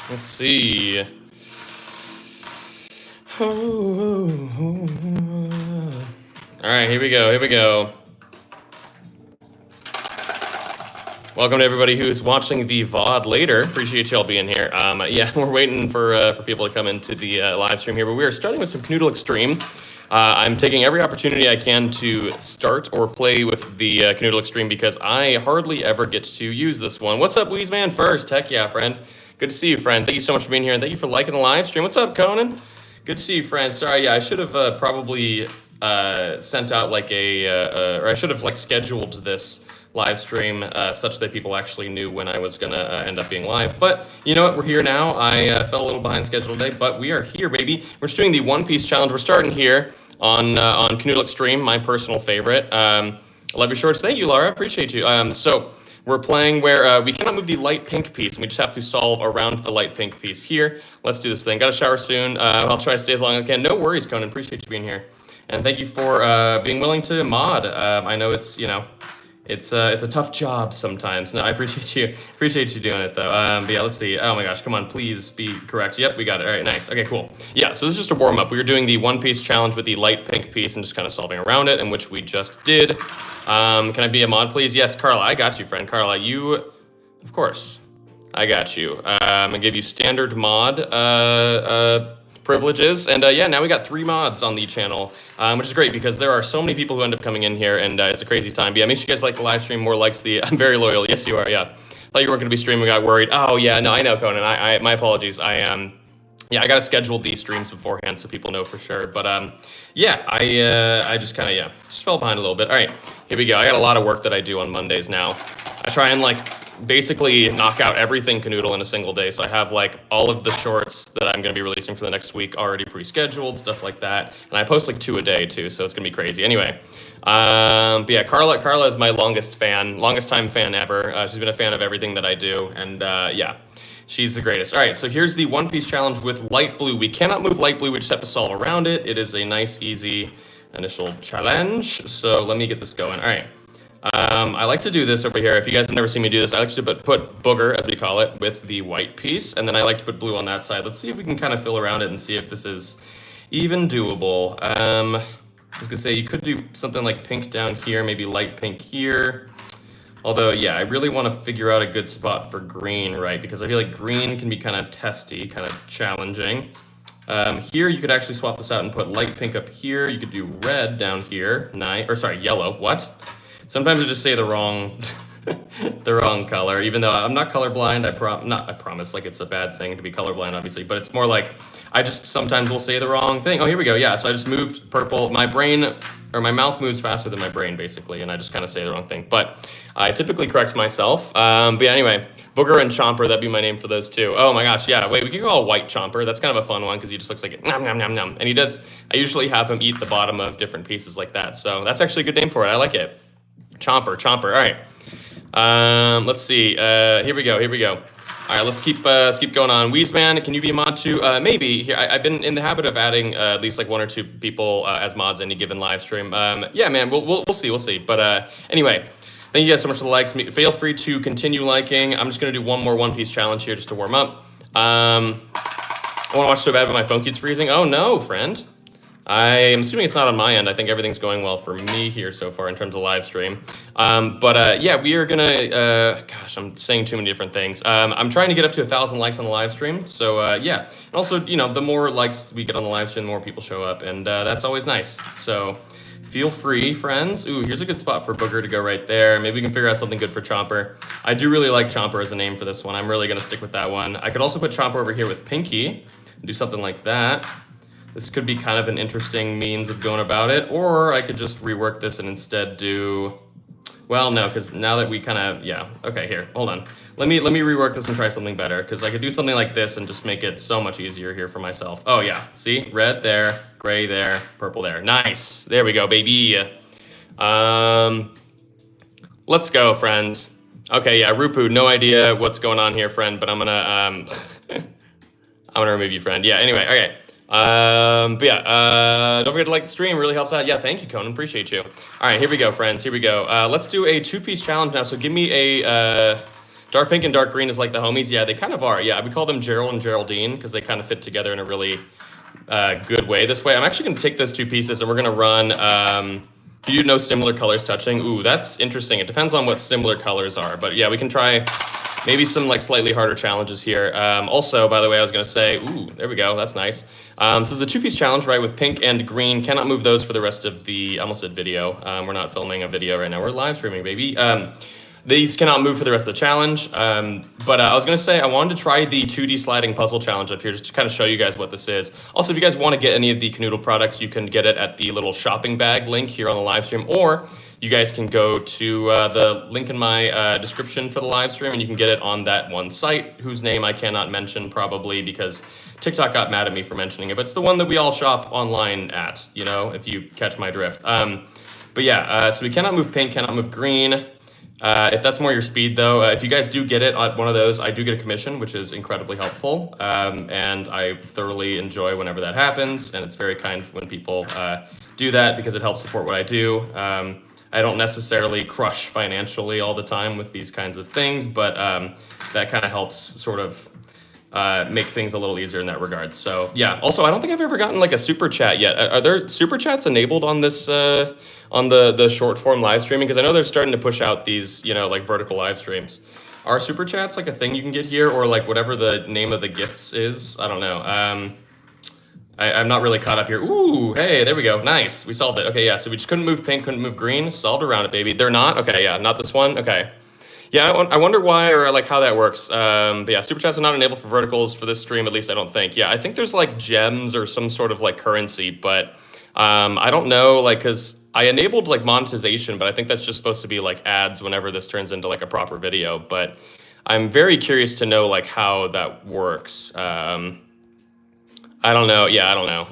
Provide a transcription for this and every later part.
Let's see. All right, here we go. Here we go. Welcome to everybody who's watching the VOD later. Appreciate y'all being here. Yeah, we're waiting for people to come into the live stream here, but we are starting with some Kanoodle Extreme. I'm taking every opportunity I can to start or play with the Kanoodle Extreme because I hardly ever get to use this one. What's up, Weezman first? Heck yeah, friend. Good to see you, friend. Thank you so much for being here, and thank you for liking the live stream. What's up, Conan? Good to see you, friend. Sorry, yeah, I should have probably sent out like or I should have like scheduled this live stream such that people actually knew when I was gonna end up being live. But you know what, we're here now. I fell a little behind schedule today, but we are here, baby. We're just doing the One Piece challenge. We're starting here on Kanoodle Extreme, my personal favorite. Love your shorts. Thank you, Laura. Appreciate you. So we're playing where we cannot move the light pink piece, and we just have to solve around the light pink piece here. Let's do this thing. Got to shower soon. I'll try to stay as long as I can. No worries, Conan. Appreciate you being here. And thank you for being willing to mod. I know it's, you know, it's a tough job sometimes. No, I appreciate you doing it though. But yeah, let's see. Oh my gosh, come on, please be correct. Yep, we got it. All right, nice. Okay, cool. Yeah, so this is just a warm up. We were doing the One Piece challenge with the light pink piece and just kind of solving around it, and which we just did. Can I be a mod, please? Yes, Carla, I got you, friend. Carla, you, of course, I got you. I'm gonna give you standard mod privileges, and yeah, now we got 3 mods on the channel, which is great because there are so many people who end up coming in here, and it's a crazy time. But yeah, make sure you guys like the live stream. More likes the I'm very loyal. Yes, you are. Yeah, thought you weren't going to be streaming. Got worried. Oh yeah, no, I know, Conan. I my apologies. Yeah, I gotta schedule these streams beforehand so people know for sure. But yeah, I just kind of just fell behind a little bit. All right, here we go. I got a lot of work that I do on Mondays now. I try and like basically knock out everything Kanoodle in a single day. So I have like all of the shorts that I'm gonna be releasing for the next week already pre-scheduled, stuff like that. And I post like 2 a day too, so it's gonna be crazy. Anyway, but yeah, Carla is my longest time fan ever. She's been a fan of everything that I do, and yeah. She's the greatest. All right, so here's the One Piece challenge with light blue. We cannot move light blue, we just have to solve around it. It is a nice, easy initial challenge. So let me get this going. All right. I like to do this over here. If you guys have never seen me do this, I like to put booger, as we call it, with the white piece, and then I like to put blue on that side. Let's see if we can kind of fill around it and see if this is even doable. I was gonna say you could do something like pink down here, maybe light pink here. Although, yeah, I really want to figure out a good spot for green, right? Because I feel like green can be kind of testy, kind of challenging. Here, you could actually swap this out and put light pink up here. You could do red down here. Yellow. What? Sometimes I just say the wrong, the wrong color. Even though I'm not colorblind, I promise. Like it's a bad thing to be colorblind, obviously. But it's more like I just sometimes will say the wrong thing. Oh, here we go. Yeah. So I just moved purple. My mouth moves faster than my brain, basically, and I just kind of say the wrong thing. But I typically correct myself. But yeah, anyway, Booger and Chomper, that'd be my name for those two. Oh my gosh, yeah. Wait, we could call White Chomper. That's kind of a fun one because he just looks like it. Nom nom nom nom. And he does. I usually have him eat the bottom of different pieces like that. So that's actually a good name for it. I like it. Chomper. All right. Let's see. Here we go. All right, let's keep going on. Weezman, can you be a mod too? Maybe. Here, I've been in the habit of adding at least like 1 or 2 people as mods any given live stream. Yeah, man, we'll see. But anyway, thank you guys so much for the likes. Feel free to continue liking. I'm just gonna do one more One Piece challenge here just to warm up. I want to watch so bad, but my phone keeps freezing. Oh no, friend. I'm assuming it's not on my end. I think everything's going well for me here so far in terms of live stream. But yeah, we are gonna, gosh, I'm saying too many different things. I'm trying to get up to 1,000 likes on the live stream. So yeah, and also, you know, the more likes we get on the live stream, the more people show up, and that's always nice. So feel free, friends. Ooh, here's a good spot for Booger to go right there. Maybe we can figure out something good for Chomper. I do really like Chomper as a name for this one. I'm really gonna stick with that one. I could also put Chomper over here with Pinky, do something like that. This could be kind of an interesting means of going about it, or I could just rework this and instead do, well, no, because now that we kind of, yeah, okay, here, hold on. Let me rework this and try something better, because I could do something like this and just make it so much easier here for myself. Oh yeah, see, red there, gray there, purple there, nice. There we go, baby. Let's go, friends. Okay, yeah, Rupu, no idea what's going on here, friend, but I'm gonna, I'm gonna remove you, friend. Yeah, anyway, okay. But yeah, don't forget to like the stream, it really helps out. Yeah, thank you, Conan, appreciate you. All right, here we go, friends, here we go. Let's do a 2-piece challenge now. So give me Dark pink and dark green is like the homies. Yeah, they kind of are. Yeah, we call them Gerald and Geraldine because they kind of fit together in a really good way this way. I'm actually going to take those two pieces and we're going to run, you know, similar colors touching. Ooh, that's interesting. It depends on what similar colors are. But yeah, we can try maybe some like slightly harder challenges here. Also, by the way, I was going to say, ooh, there we go. That's nice. So this is a 2-piece challenge, right, with pink and green. Cannot move those for the rest of the, I almost said video. We're not filming a video right now. We're live streaming, baby. These cannot move for the rest of the challenge. But I was going to say I wanted to try the 2D sliding puzzle challenge up here just to kind of show you guys what this is. Also, if you guys want to get any of the Kanoodle products, you can get it at the little shopping bag link here on the live stream, or you guys can go to the link in my description for the live stream, and you can get it on that one site, whose name I cannot mention probably because TikTok got mad at me for mentioning it. But it's the one that we all shop online at, you know, if you catch my drift. But yeah, so we cannot move pink, cannot move green. If that's more your speed, though, if you guys do get it on one of those, I do get a commission, which is incredibly helpful. And I thoroughly enjoy whenever that happens. And it's very kind when people do that because it helps support what I do. I don't necessarily crush financially all the time with these kinds of things, but that kind of helps sort of make things a little easier in that regard. So yeah, also, I don't think I've ever gotten like a super chat yet. Are there super chats enabled on this, on the short form live streaming? Because I know they're starting to push out these, you know, like vertical live streams. Are super chats like a thing you can get here, or like whatever the name of the gifts is? I don't know. I'm not really caught up here. Ooh, hey, there we go. Nice, we solved it. Okay, yeah, so we just couldn't move pink, couldn't move green. Solved around it, baby. They're not? Okay, yeah, not this one. Okay. Yeah, I wonder why or like how that works. But yeah, super chats are not enabled for verticals for this stream, at least I don't think. Yeah, I think there's like gems or some sort of like currency, but I don't know, like, because I enabled like monetization, but I think that's just supposed to be like ads whenever this turns into like a proper video. But I'm very curious to know like how that works. I don't know. Yeah, I don't know.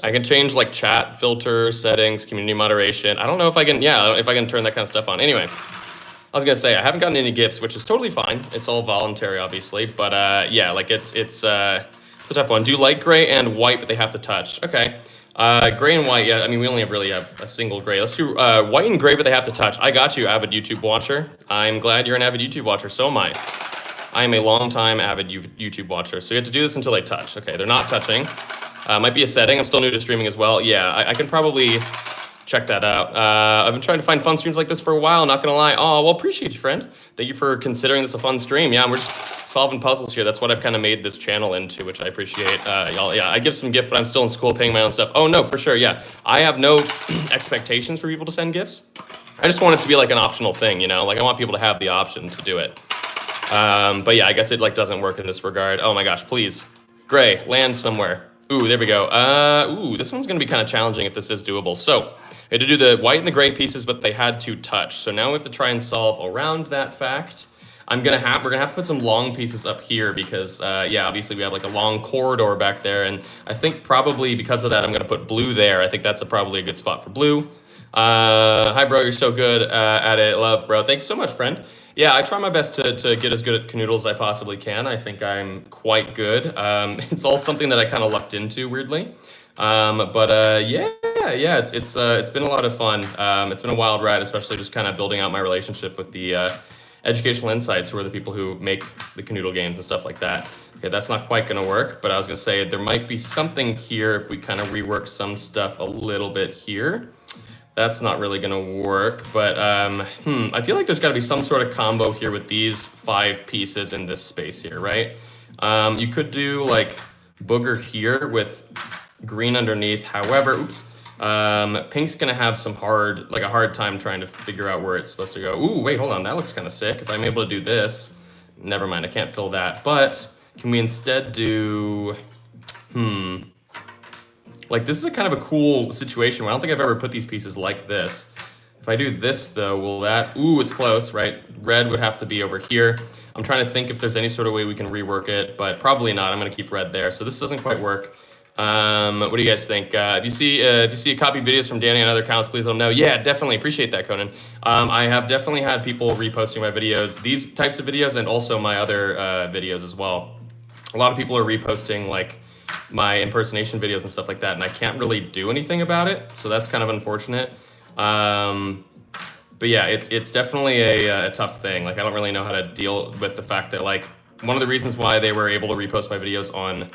I can change like chat filter settings, community moderation. I don't know if I can, yeah, if I can turn that kind of stuff on. Anyway, I was gonna say I haven't gotten any gifts, which is totally fine. It's all voluntary, obviously, but yeah, like it's a tough one. Do light gray and white, but they have to touch. Okay, gray and white. Yeah, I mean we only really have a single gray. Let's do white and gray, but they have to touch. I got you, avid YouTube watcher. I'm glad you're an avid YouTube watcher. So am I. I am a long-time avid YouTube watcher. So you have to do this until they touch. Okay, they're not touching. Might be a setting. I'm still new to streaming as well. Yeah, I can probably check that out. I've been trying to find fun streams like this for a while, not gonna lie. Oh, well, appreciate you, friend. Thank you for considering this a fun stream. Yeah, we're just solving puzzles here. That's what I've kind of made this channel into, which I appreciate. Y'all, yeah, I give some gift, but I'm still in school paying my own stuff. Oh, no, for sure, yeah. I have no expectations for people to send gifts. I just want it to be like an optional thing, you know? Like, I want people to have the option to do it. But yeah, I guess it like doesn't work in this regard. Oh my gosh, please. Gray, land somewhere. Ooh, there we go. Ooh, this one's gonna be kind of challenging if this is doable. So we had to do the white and the gray pieces, but they had to touch. So now we have to try and solve around that fact. We're gonna have to put some long pieces up here because yeah, obviously we have like a long corridor back there, and I think probably because of that, I'm gonna put blue there. I think that's probably a good spot for blue. Hi bro, you're so good at it. Love, bro. Thanks so much, friend. Yeah, I try my best to get as good at Kanoodle as I possibly can. I think I'm quite good. It's all something that I kind of lucked into weirdly. Yeah, it's been a lot of fun. It's been a wild ride, especially just kind of building out my relationship with the educational insights, who are the people who make the Kanoodle games and stuff like that. Okay, that's not quite gonna work, but I was gonna say there might be something here if we kind of rework some stuff a little bit here. That's not really gonna work, but I feel like there's gotta be some sort of combo here with these 5 pieces in this space here, right? You could do like booger here with green underneath. However, oops, pink's gonna have some a hard time trying to figure out where it's supposed to go. Ooh, wait, hold on, that looks kind of sick. If I'm able to do this, never mind, I can't fill that. But can we instead do, like this is a kind of a cool situation where I don't think I've ever put these pieces like this. If I do this though, will that, ooh, it's close, right? Red would have to be over here. I'm trying to think if there's any sort of way we can rework it, but probably not. I'm gonna keep red there. So this doesn't quite work. What do you guys think? If you see copy videos from Danny on other accounts, please let them know. Yeah, definitely appreciate that, Conan. I have definitely had people reposting my videos, these types of videos, and also my other videos as well. A lot of people are reposting like my impersonation videos and stuff like that, and I can't really do anything about it, so that's kind of unfortunate. But But yeah, it's definitely a tough thing. Like I don't really know how to deal with the fact that like one of the reasons why they were able to repost my videos on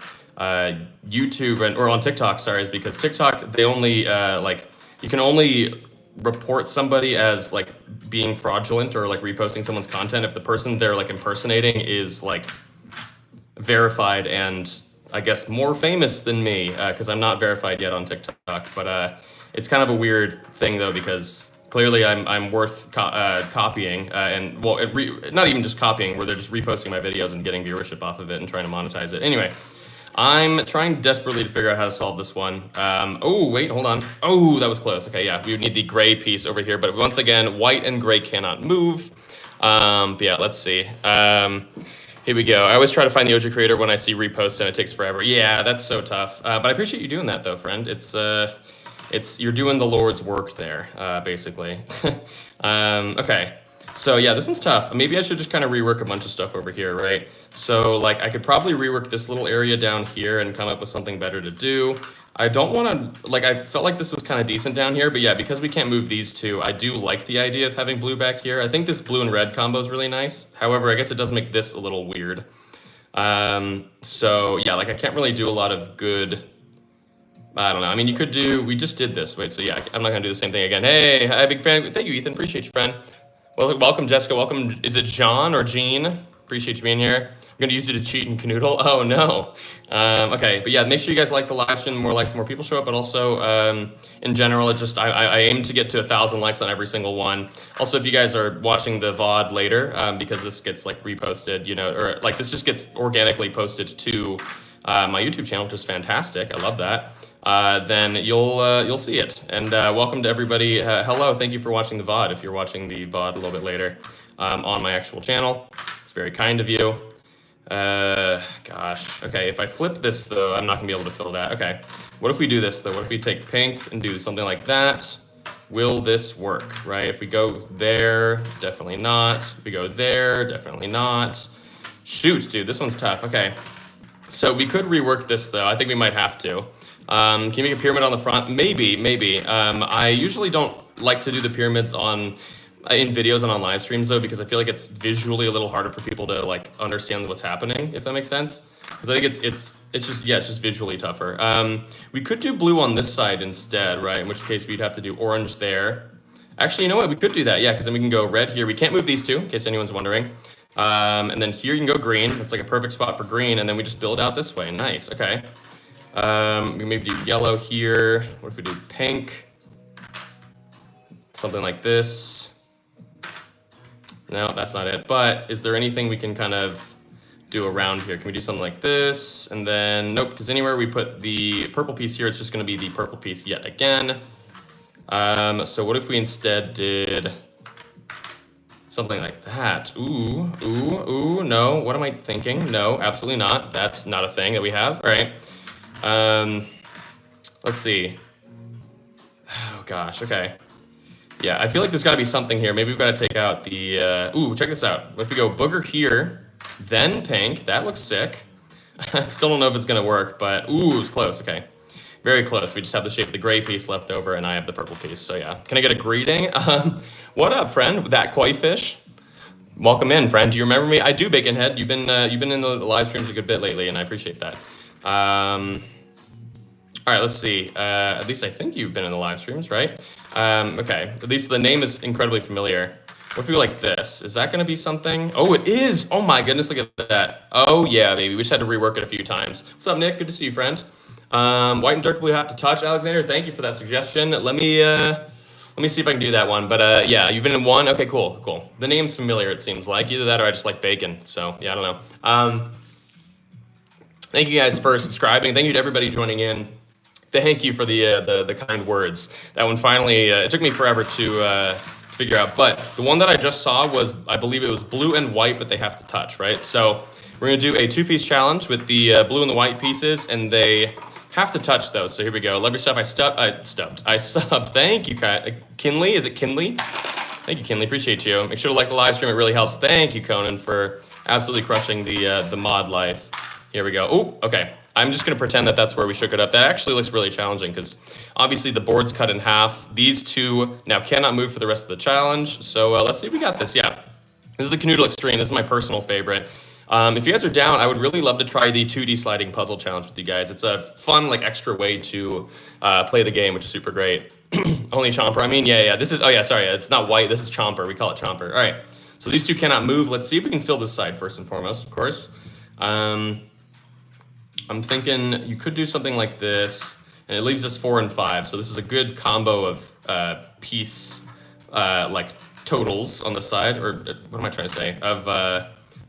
YouTube or on TikTok, sorry, is because TikTok they only like you can only report somebody as like being fraudulent or like reposting someone's content if the person they're like impersonating is like verified and I guess more famous than me because I'm not verified yet on TikTok. But it's kind of a weird thing though because clearly I'm worth copying and well not even just copying where they're just reposting my videos and getting viewership off of it and trying to monetize it. Anyway, I'm trying desperately to figure out how to solve this one. Oh, wait, hold on. Oh, that was close. Okay, yeah, we would need the gray piece over here, but once again, white and gray cannot move. But yeah, let's see. Here we go. I always try to find the OG creator when I see reposts and it takes forever. Yeah, that's so tough. But I appreciate you doing that though, friend. It's you're doing the Lord's work there, basically. Okay. So yeah, this one's tough. Maybe I should just kind of rework a bunch of stuff over here, right? So like I could probably rework this little area down here and come up with something better to do. I don't want to, like I felt like this was kind of decent down here, but yeah, because we can't move these two, I do like the idea of having blue back here. I think this blue and red combo is really nice. However, I guess it does make this a little weird. So yeah, like I can't really do a lot of good, I don't know. I mean, you could do, we just did this. Wait, so yeah, I'm not gonna do the same thing again. Hey, hi, big fan. Thank you, Ethan. Appreciate you, friend. Well, welcome, Jessica. Welcome. Is it John or Jean? Appreciate you being here. I'm going to use it to cheat in Kanoodle. Oh, no. Okay, but yeah, make sure you guys like the live stream. More likes, more people show up. But also, in general, it's just I aim to get to 1,000 likes on every single one. Also, if you guys are watching the VOD later, because this gets like reposted, you know, or like this just gets organically posted to my YouTube channel, which is fantastic. I love that. Then you'll see it. And welcome to everybody. Hello, thank you for watching the VOD. If you're watching the VOD a little bit later on my actual channel, it's very kind of you. Gosh, okay, if I flip this though, I'm not gonna be able to fill that. Okay, what if we do this though? What if we take pink and do something like that? Will this work, right? If we go there, definitely not. If we go there, definitely not. Shoot, dude, this one's tough. Okay, so we could rework this though. I think we might have to. Can you make a pyramid on the front? Maybe. I usually don't like to do the pyramids in videos and on live streams though, because I feel like it's visually a little harder for people to like understand what's happening, if that makes sense. Because I think it's just visually tougher. We could do blue on this side instead, right? In which case we'd have to do orange there. Actually, you know what? We could do that, yeah, because then we can go red here. We can't move these two, in case anyone's wondering. And then here you can go green. It's like a perfect spot for green, and then we just build out this way. Nice, okay. We maybe do yellow here. What if we do pink? Something like this. No, that's not it. But is there anything we can kind of do around here? Can we do something like this? And then, nope, because anywhere we put the purple piece here, it's just gonna be the purple piece yet again. So what if we instead did something like that? Ooh, no, what am I thinking? No, absolutely not. That's not a thing that we have, all right. Let's see. Oh gosh, okay. Yeah, I feel like there's gotta be something here. Maybe we've gotta take out the, ooh, check this out. If we go booger here, then pink, that looks sick. I still don't know if it's gonna work, but ooh, it's close, okay. Very close, we just have the shape of the gray piece left over and I have the purple piece, so yeah. Can I get a greeting? What up, friend? That koi fish? Welcome in, friend. Do you remember me? I do, Baconhead. You've been in the live streams a good bit lately, and I appreciate that. All right, let's see. At least I think you've been in the live streams, right? Okay, at least the name is incredibly familiar. What if we go like this? Is that gonna be something? Oh, it is! Oh my goodness, look at that. Oh yeah, baby, we just had to rework it a few times. What's up, Nick? Good to see you, friend. White and dark blue have to touch. Alexander, thank you for that suggestion. Let me see if I can do that one. But yeah, you've been in one? Okay, cool. The name's familiar, it seems like. Either that or I just like bacon. So yeah, I don't know. Thank you guys for subscribing. Thank you to everybody joining in. Thank you for the kind words. That one finally, it took me forever to figure out. But the one that I just saw was, I believe it was blue and white, but they have to touch, right? So we're gonna do a 2-piece challenge with the blue and the white pieces, and they have to touch those. So here we go. Love your stuff. I subbed. Thank you, Kinley. Is it Kinley? Thank you, Kinley. Appreciate you. Make sure to like the live stream. It really helps. Thank you, Conan, for absolutely crushing the mod life. Here we go. Oh, okay. I'm just going to pretend that that's where we shook it up. That actually looks really challenging because obviously the board's cut in half. These two now cannot move for the rest of the challenge. So let's see if we got this. Yeah, this is the Kanoodle Extreme. This is my personal favorite. If you guys are down, I would really love to try the 2D sliding puzzle challenge with you guys. It's a fun, like, extra way to play the game, which is super great. Only Chomper. I mean, yeah. This is, oh yeah, sorry. It's not white. This is Chomper. We call it Chomper. All right. So these two cannot move. Let's see if we can fill this side first and foremost, of course. I'm thinking you could do something like this, and it leaves us 4 and 5. So this is a good combo of piece, like, totals on the side, or what am I trying to say? Of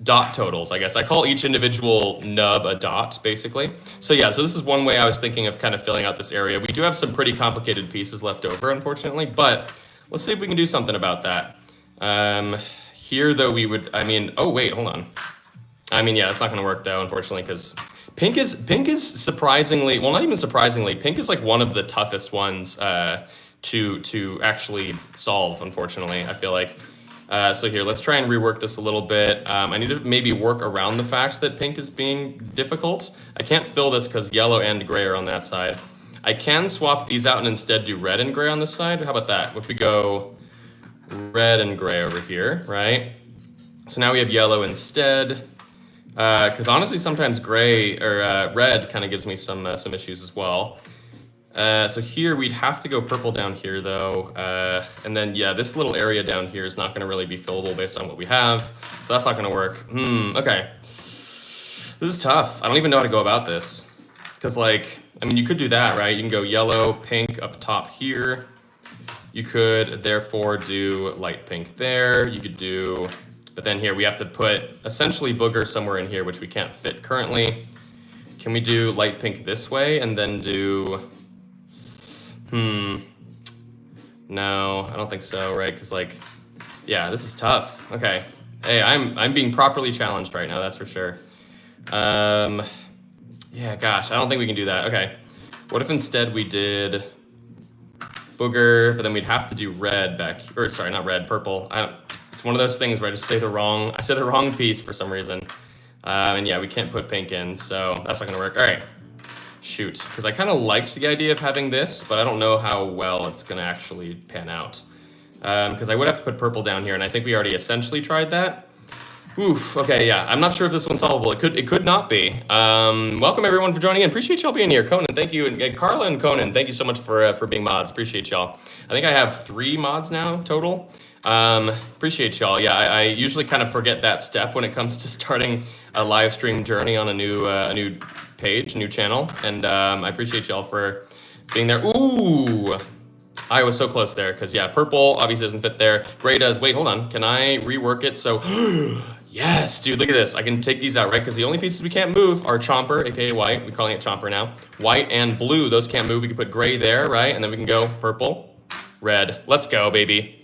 dot totals, I guess. I call each individual nub a dot, basically. So yeah, so this is one way I was thinking of kind of filling out this area. We do have some pretty complicated pieces left over, unfortunately, but let's see if we can do something about that. Here, though, we would, I mean, oh, wait, hold on. I mean, yeah, it's not going to work, though, unfortunately, because pink is surprisingly, well, not even surprisingly, pink is like one of the toughest ones to actually solve, unfortunately, I feel like. So here, let's try and rework this a little bit. I need to maybe work around the fact that pink is being difficult. I can't fill this because yellow and gray are on that side. I can swap these out and instead do red and gray on this side. How about that? If we go red and gray over here, right? So now we have yellow instead. Because honestly, sometimes gray or red kind of gives me some issues as well. So here we'd have to go purple down here though. And then yeah, this little area down here is not going to really be fillable based on what we have. So that's not going to work. Okay. This is tough. I don't even know how to go about this. Because like, I mean, you could do that, right? You can go yellow, pink up top here. You could therefore do light pink there. You could do, but then here we have to put essentially booger somewhere in here, which we can't fit currently. Can we do light pink this way and then do, no, I don't think so, right? Because like, yeah, this is tough. Okay. Hey, I'm being properly challenged right now, that's for sure. Yeah, gosh, I don't think we can do that. Okay. What if instead we did booger, but then we'd have to do red back, or sorry, not red, purple. It's one of those things where I just say I said the wrong piece for some reason. And yeah, we can't put pink in, so that's not gonna work. All right, shoot, because I kind of liked the idea of having this, but I don't know how well it's gonna actually pan out. Because I would have to put purple down here, and I think we already essentially tried that. Oof, okay, yeah, I'm not sure if this one's solvable. It could not be. Welcome everyone for joining in. Appreciate y'all being here. Conan, thank you. And Carla and Conan, thank you so much for being mods. Appreciate y'all. I think I have 3 mods now total. Appreciate y'all. Yeah, I usually kind of forget that step when it comes to starting a live stream journey on a new page, a new channel. And I appreciate y'all for being there. Ooh, I was so close there because yeah, purple obviously doesn't fit there. Gray does. Wait, hold on. Can I rework it? So yes, dude, look at this. I can take these out, right? Because the only pieces we can't move are Chomper, aka white. We're calling it Chomper now. White and blue, those can't move. We can put gray there, right? And then we can go purple, red. Let's go, baby.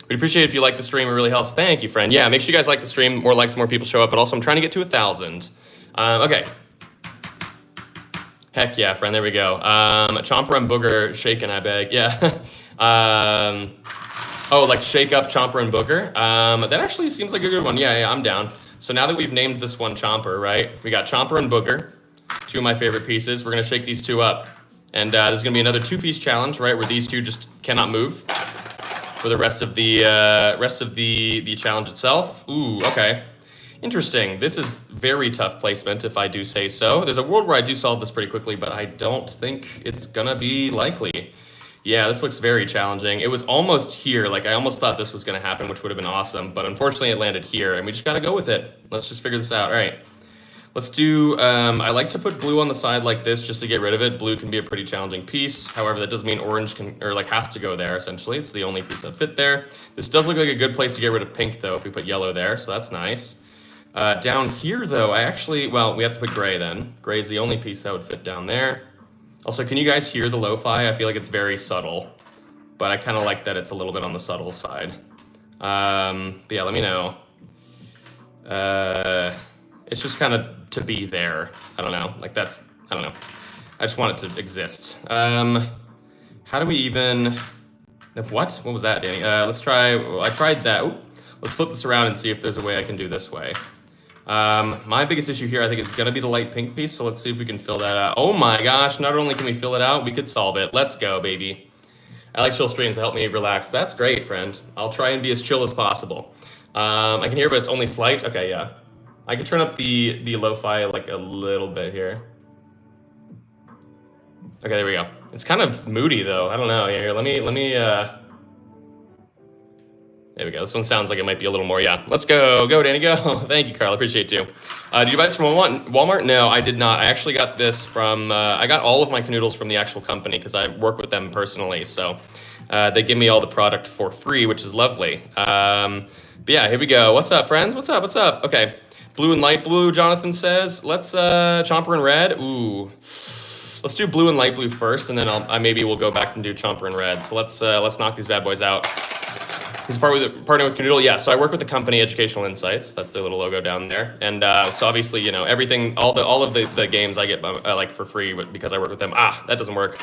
We'd appreciate it if you like the stream. It really helps. Thank you, friend. Yeah, make sure you guys like the stream. More likes, more people show up. But also, I'm trying to get to 1,000. Okay. Heck yeah, friend. There we go. Chomper and Booger shaken, I beg. Yeah. Oh, like shake up Chomper and Booger. That actually seems like a good one. Yeah, I'm down. So now that we've named this one Chomper, right? We got Chomper and Booger, 2 of my favorite pieces. We're gonna shake these 2 up, and there's gonna be another 2-piece challenge, right? Where these 2 just cannot move for the rest of the challenge itself. Ooh, okay. Interesting. This is very tough placement, if I do say so. There's a world where I do solve this pretty quickly, but I don't think it's gonna be likely. Yeah, this looks very challenging. It was almost here. Like, I almost thought this was gonna happen, which would have been awesome, but unfortunately it landed here, and we just gotta go with it. Let's just figure this out. All right. Let's do, I like to put blue on the side like this just to get rid of it. Blue can be a pretty challenging piece. However, that doesn't mean orange can, or like has to go there, essentially. It's the only piece that fit there. This does look like a good place to get rid of pink, though, if we put yellow there, so that's nice. Down here, though, well, we have to put gray then. Gray is the only piece that would fit down there. Also, can you guys hear the lo-fi? I feel like it's very subtle, but I kind of like that it's a little bit on the subtle side. But yeah, let me know. It's just kind of to be there. I don't know, like that's, I don't know. I just want it to exist. How do we even, what was that, Danny? Let's try, I tried that. Ooh, let's flip this around and see if there's a way I can do this way. My biggest issue here, I think, is gonna be the light pink piece, so let's see if we can fill that out. Oh my gosh, not only can we fill it out, we could solve it. Let's go, baby. I like chill streams to help me relax. That's great, friend. I'll try and be as chill as possible. I can hear, but it's only slight. Okay, yeah. I can turn up the lo-fi like a little bit here. Okay, there we go. It's kind of moody though. I don't know. Here, let me there we go. This one sounds like it might be a little more. Yeah, let's go. Go, Danny, go. Thank you, Carl. Appreciate you. Did you buy this from Walmart? No, I did not. I actually got this from, I got all of my Kanoodles from the actual company because I work with them personally. So they give me all the product for free, which is lovely. But yeah, here we go. What's up, friends? What's up? What's up? Okay. Blue and light blue, Jonathan says. Let's Chomper and red. Ooh. Let's do blue and light blue first, and then maybe we'll go back and do Chomper and red. So let's knock these bad boys out. He's partnering with Kanoodle. Yeah, so I work with the company Educational Insights. That's their little logo down there. And so obviously, you know, everything, all of the games I get like for free because I work with them. Ah, that doesn't work.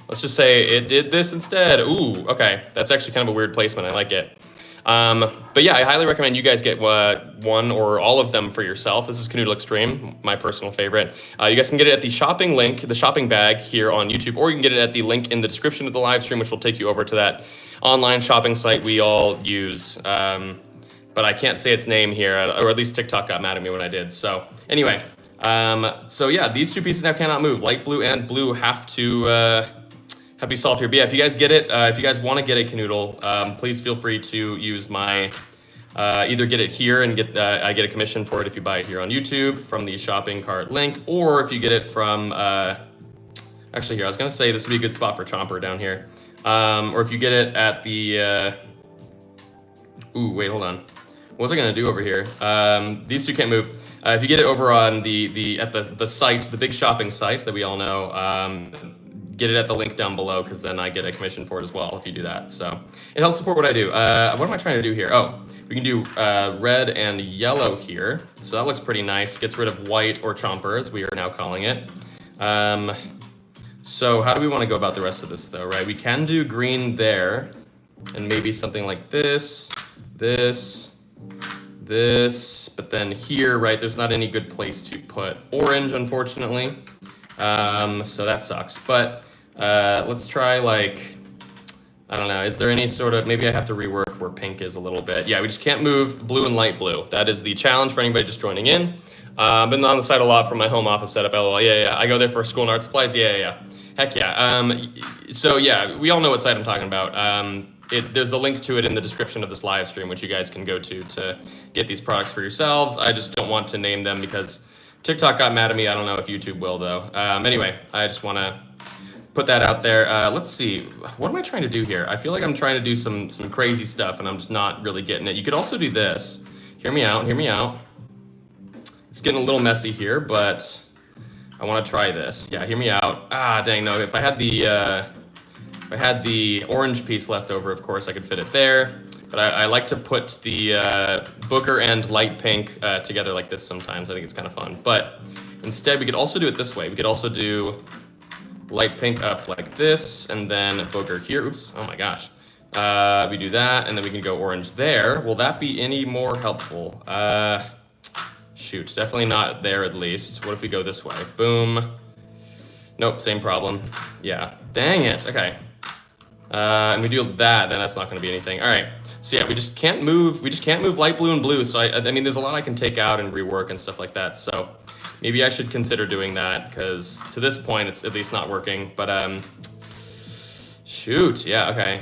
Let's just say it did this instead. Ooh, okay. That's actually kind of a weird placement. I like it. But yeah, I highly recommend you guys get one or all of them for yourself. This is Kanoodle Extreme, my personal favorite. You guys can get it at the shopping link, the shopping bag here on YouTube, or you can get it at the link in the description of the live stream, which will take you over to that online shopping site we all use. But I can't say its name here, or at least TikTok got mad at me when I did. So anyway, so yeah, these two pieces now cannot move. Light blue and blue have to be solved here. But yeah, if you guys get it, if you guys want to get a Kanoodle, please feel free to use my, either get it here and I get a commission for it if you buy it here on YouTube from the shopping cart link, or if you get it from, actually here, I was gonna say this would be a good spot for Chomper down here. Or if you get it at the, ooh, wait, hold on. What was I gonna do over here? These two can't move. If you get it over on the site, the big shopping site that we all know, get it at the link down below, because then I get a commission for it as well if you do that. So it helps support what I do. What am I trying to do here? Oh, we can do red and yellow here. So that looks pretty nice. Gets rid of white, or Chomper as we are now calling it. So how do we want to go about the rest of this though, right? We can do green there, and maybe something like this, but then here, right, there's not any good place to put orange, unfortunately. So that sucks, but let's try, like, I don't know, is there any sort of, maybe I have to rework where pink is a little bit. Yeah, we just can't move blue and light blue. That is the challenge for anybody just joining in. Been on the site a lot from my home office setup, lol. Yeah, I go there for school and art supplies. Yeah. Heck yeah. So yeah, we all know what site I'm talking about. There's a link to it in the description of this live stream, which you guys can go to get these products for yourselves. I just don't want to name them because TikTok got mad at me. I don't know if YouTube will though. Anyway, I just want to put that out there. Let's see. What am I trying to do here? I feel like I'm trying to do some crazy stuff and I'm just not really getting it. You could also do this. Hear me out. It's getting a little messy here, but I want to try this. Yeah, hear me out. Ah, dang, no. If I had the orange piece left over, of course, I could fit it there. But I like to put the booger and light pink together like this sometimes. I think it's kind of fun. But instead, we could also do it this way. We could also do light pink up like this, and then booger here. Oops, oh my gosh. We do that, and then we can go orange there. Will that be any more helpful? Shoot, definitely not there at least. What if we go this way? Boom. Nope, same problem. Yeah, dang it, okay. And we do that, then that's not gonna be anything. All right, so yeah, we just can't move light blue and blue. So I mean, there's a lot I can take out and rework and stuff like that. So maybe I should consider doing that, because to this point, it's at least not working. But shoot, yeah, okay.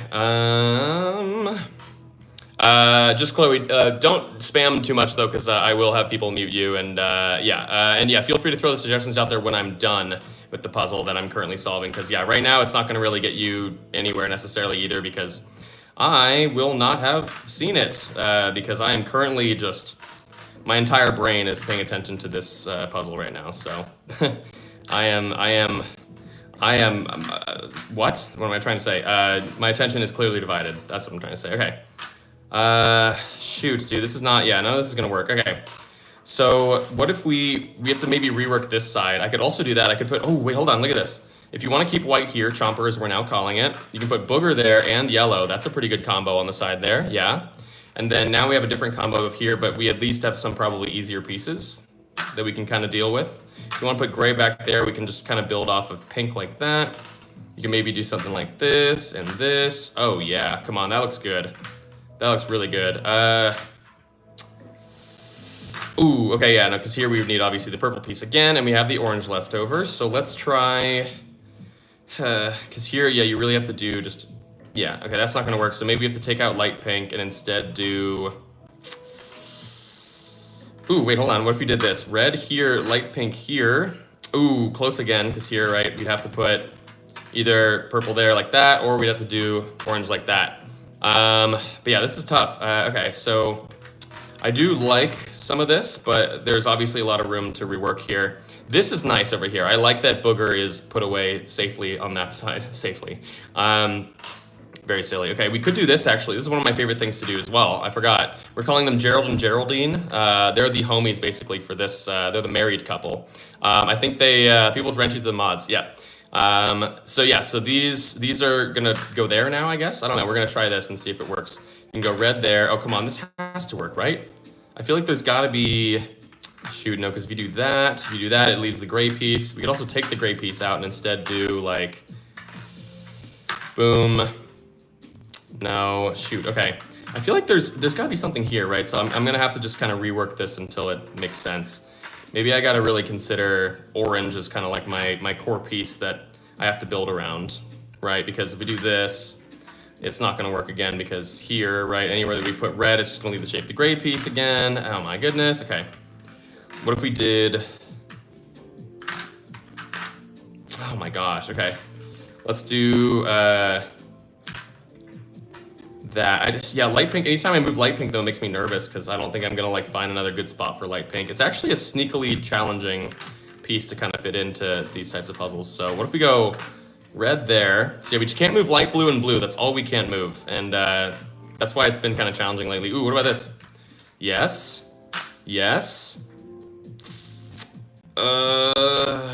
Just Chloe, don't spam too much though, because I will have people mute you, and yeah, feel free to throw the suggestions out there when I'm done with the puzzle that I'm currently solving, because yeah, right now it's not going to really get you anywhere necessarily either, because I will not have seen it, because I am currently just, my entire brain is paying attention to this puzzle right now, so I am, what am I trying to say? My attention is clearly divided. That's what I'm trying to say. Okay. Shoot, dude, this is not, yeah, none of this is gonna work. Okay, so what if we have to maybe rework this side? I could also do that. I could put, oh, wait, hold on, look at this. If you want to keep white here, Chomper as we're now calling it, you can put booger there and yellow. That's a pretty good combo on the side there, yeah. And then now we have a different combo of here, but we at least have some probably easier pieces that we can kind of deal with. If you want to put gray back there, we can just kind of build off of pink like that. You can maybe do something like this and this. Oh yeah, come on, that looks good. That looks really good. Ooh, okay, yeah, no, because here we would need obviously the purple piece again, and we have the orange left over. So let's try, because here, yeah, you really have to do just, yeah, okay, that's not gonna work. So maybe we have to take out light pink and instead do, ooh, wait, hold on, what if we did this? Red here, light pink here. Ooh, close again, because here, right, we'd have to put either purple there like that, or we'd have to do orange like that. But yeah, this is tough. Okay, so I do like some of this, but there's obviously a lot of room to rework here. This is nice over here. I like that booger is put away safely on that side, safely. Very silly. Okay, we could do this actually. This is one of my favorite things to do as well. I forgot. We're calling them Gerald and Geraldine. They're the homies basically for this. They're the married couple. I think they, people with wrenches the mods, yeah. So yeah, so these are gonna go there now, I guess. I don't know, we're gonna try this and see if it works. You can go red there. Oh, come on, this has to work, right? I feel like there's gotta be, shoot, no, because if you do that, it leaves the gray piece. We could also take the gray piece out and instead do like, boom. No, shoot, okay. I feel like there's gotta be something here, right? So I'm gonna have to just kind of rework this until it makes sense. Maybe I gotta really consider orange as kind of like my core piece that I have to build around, right? Because if we do this, it's not gonna work again because here, right, anywhere that we put red, it's just gonna leave the shape of the gray piece again. Oh my goodness, okay. What if we did, oh my gosh, okay. Let's do that. Yeah, light pink, anytime I move light pink though, it makes me nervous because I don't think I'm gonna like find another good spot for light pink. It's actually a sneakily challenging piece to kind of fit into these types of puzzles. So what if we go red there? So yeah, we just can't move light blue and blue. That's all we can't move. And that's why it's been kind of challenging lately. Ooh, what about this? Yes, yes.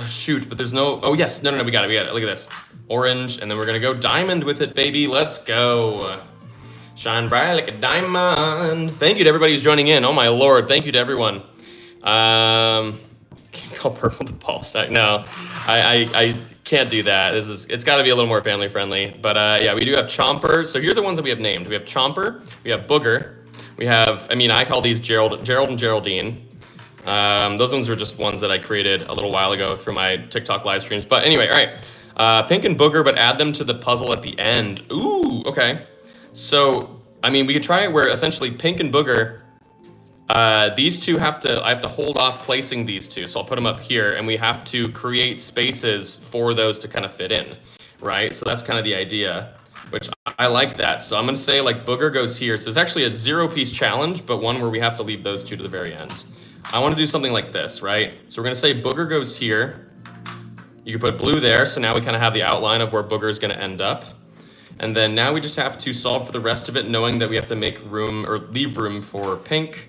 Shoot, but there's no, oh yes, no, we got it, look at this. Orange, and then we're gonna go diamond with it, baby, let's go. Shine bright like a diamond. Thank you to everybody who's joining in, oh my lord, thank you to everyone. Can't call purple the ball stack, no. I can't do that, it's gotta be a little more family friendly. But yeah, we do have Chomper, so here are the ones that we have named. We have Chomper, we have Booger, we have, I mean, I call these Gerald and Geraldine. Those ones are just ones that I created a little while ago through my TikTok live streams. But anyway, all right. Pink and Booger, but add them to the puzzle at the end. Ooh, okay. So, I mean, we could try it where essentially Pink and Booger, these two I have to hold off placing these two. So I'll put them up here and we have to create spaces for those to kind of fit in, right? So that's kind of the idea, which I like that. So I'm gonna say like Booger goes here. So it's actually a 0-piece challenge, but one where we have to leave those two to the very end. I want to do something like this, right? So we're going to say Booger goes here. You can put blue there, so now we kind of have the outline of where Booger is going to end up. And then now we just have to solve for the rest of it, knowing that we have to make room or leave room for pink.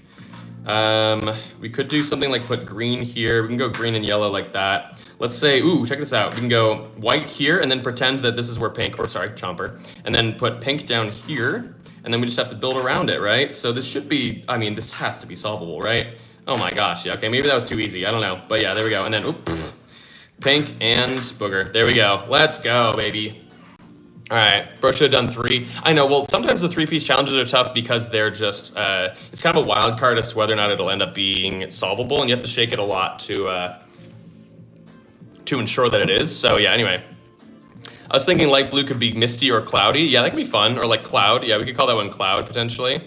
We could do something like put green here. We can go green and yellow like that. Let's say, ooh, check this out. We can go white here and then pretend that this is where pink, or sorry, Chomper, and then put pink down here. And then we just have to build around it, right? So this should be, I mean, this has to be solvable, right? Oh my gosh, yeah, okay, maybe that was too easy, I don't know. But yeah, there we go, and then, oops, pink and Booger. There we go, let's go, baby. All right, bro should have done 3. I know, well, sometimes the 3-piece challenges are tough because they're just, it's kind of a wild card as to whether or not it'll end up being solvable, and you have to shake it a lot to ensure that it is. So yeah, anyway. I was thinking light blue could be misty or cloudy. Yeah, that could be fun, or like cloud. Yeah, we could call that one cloud, potentially.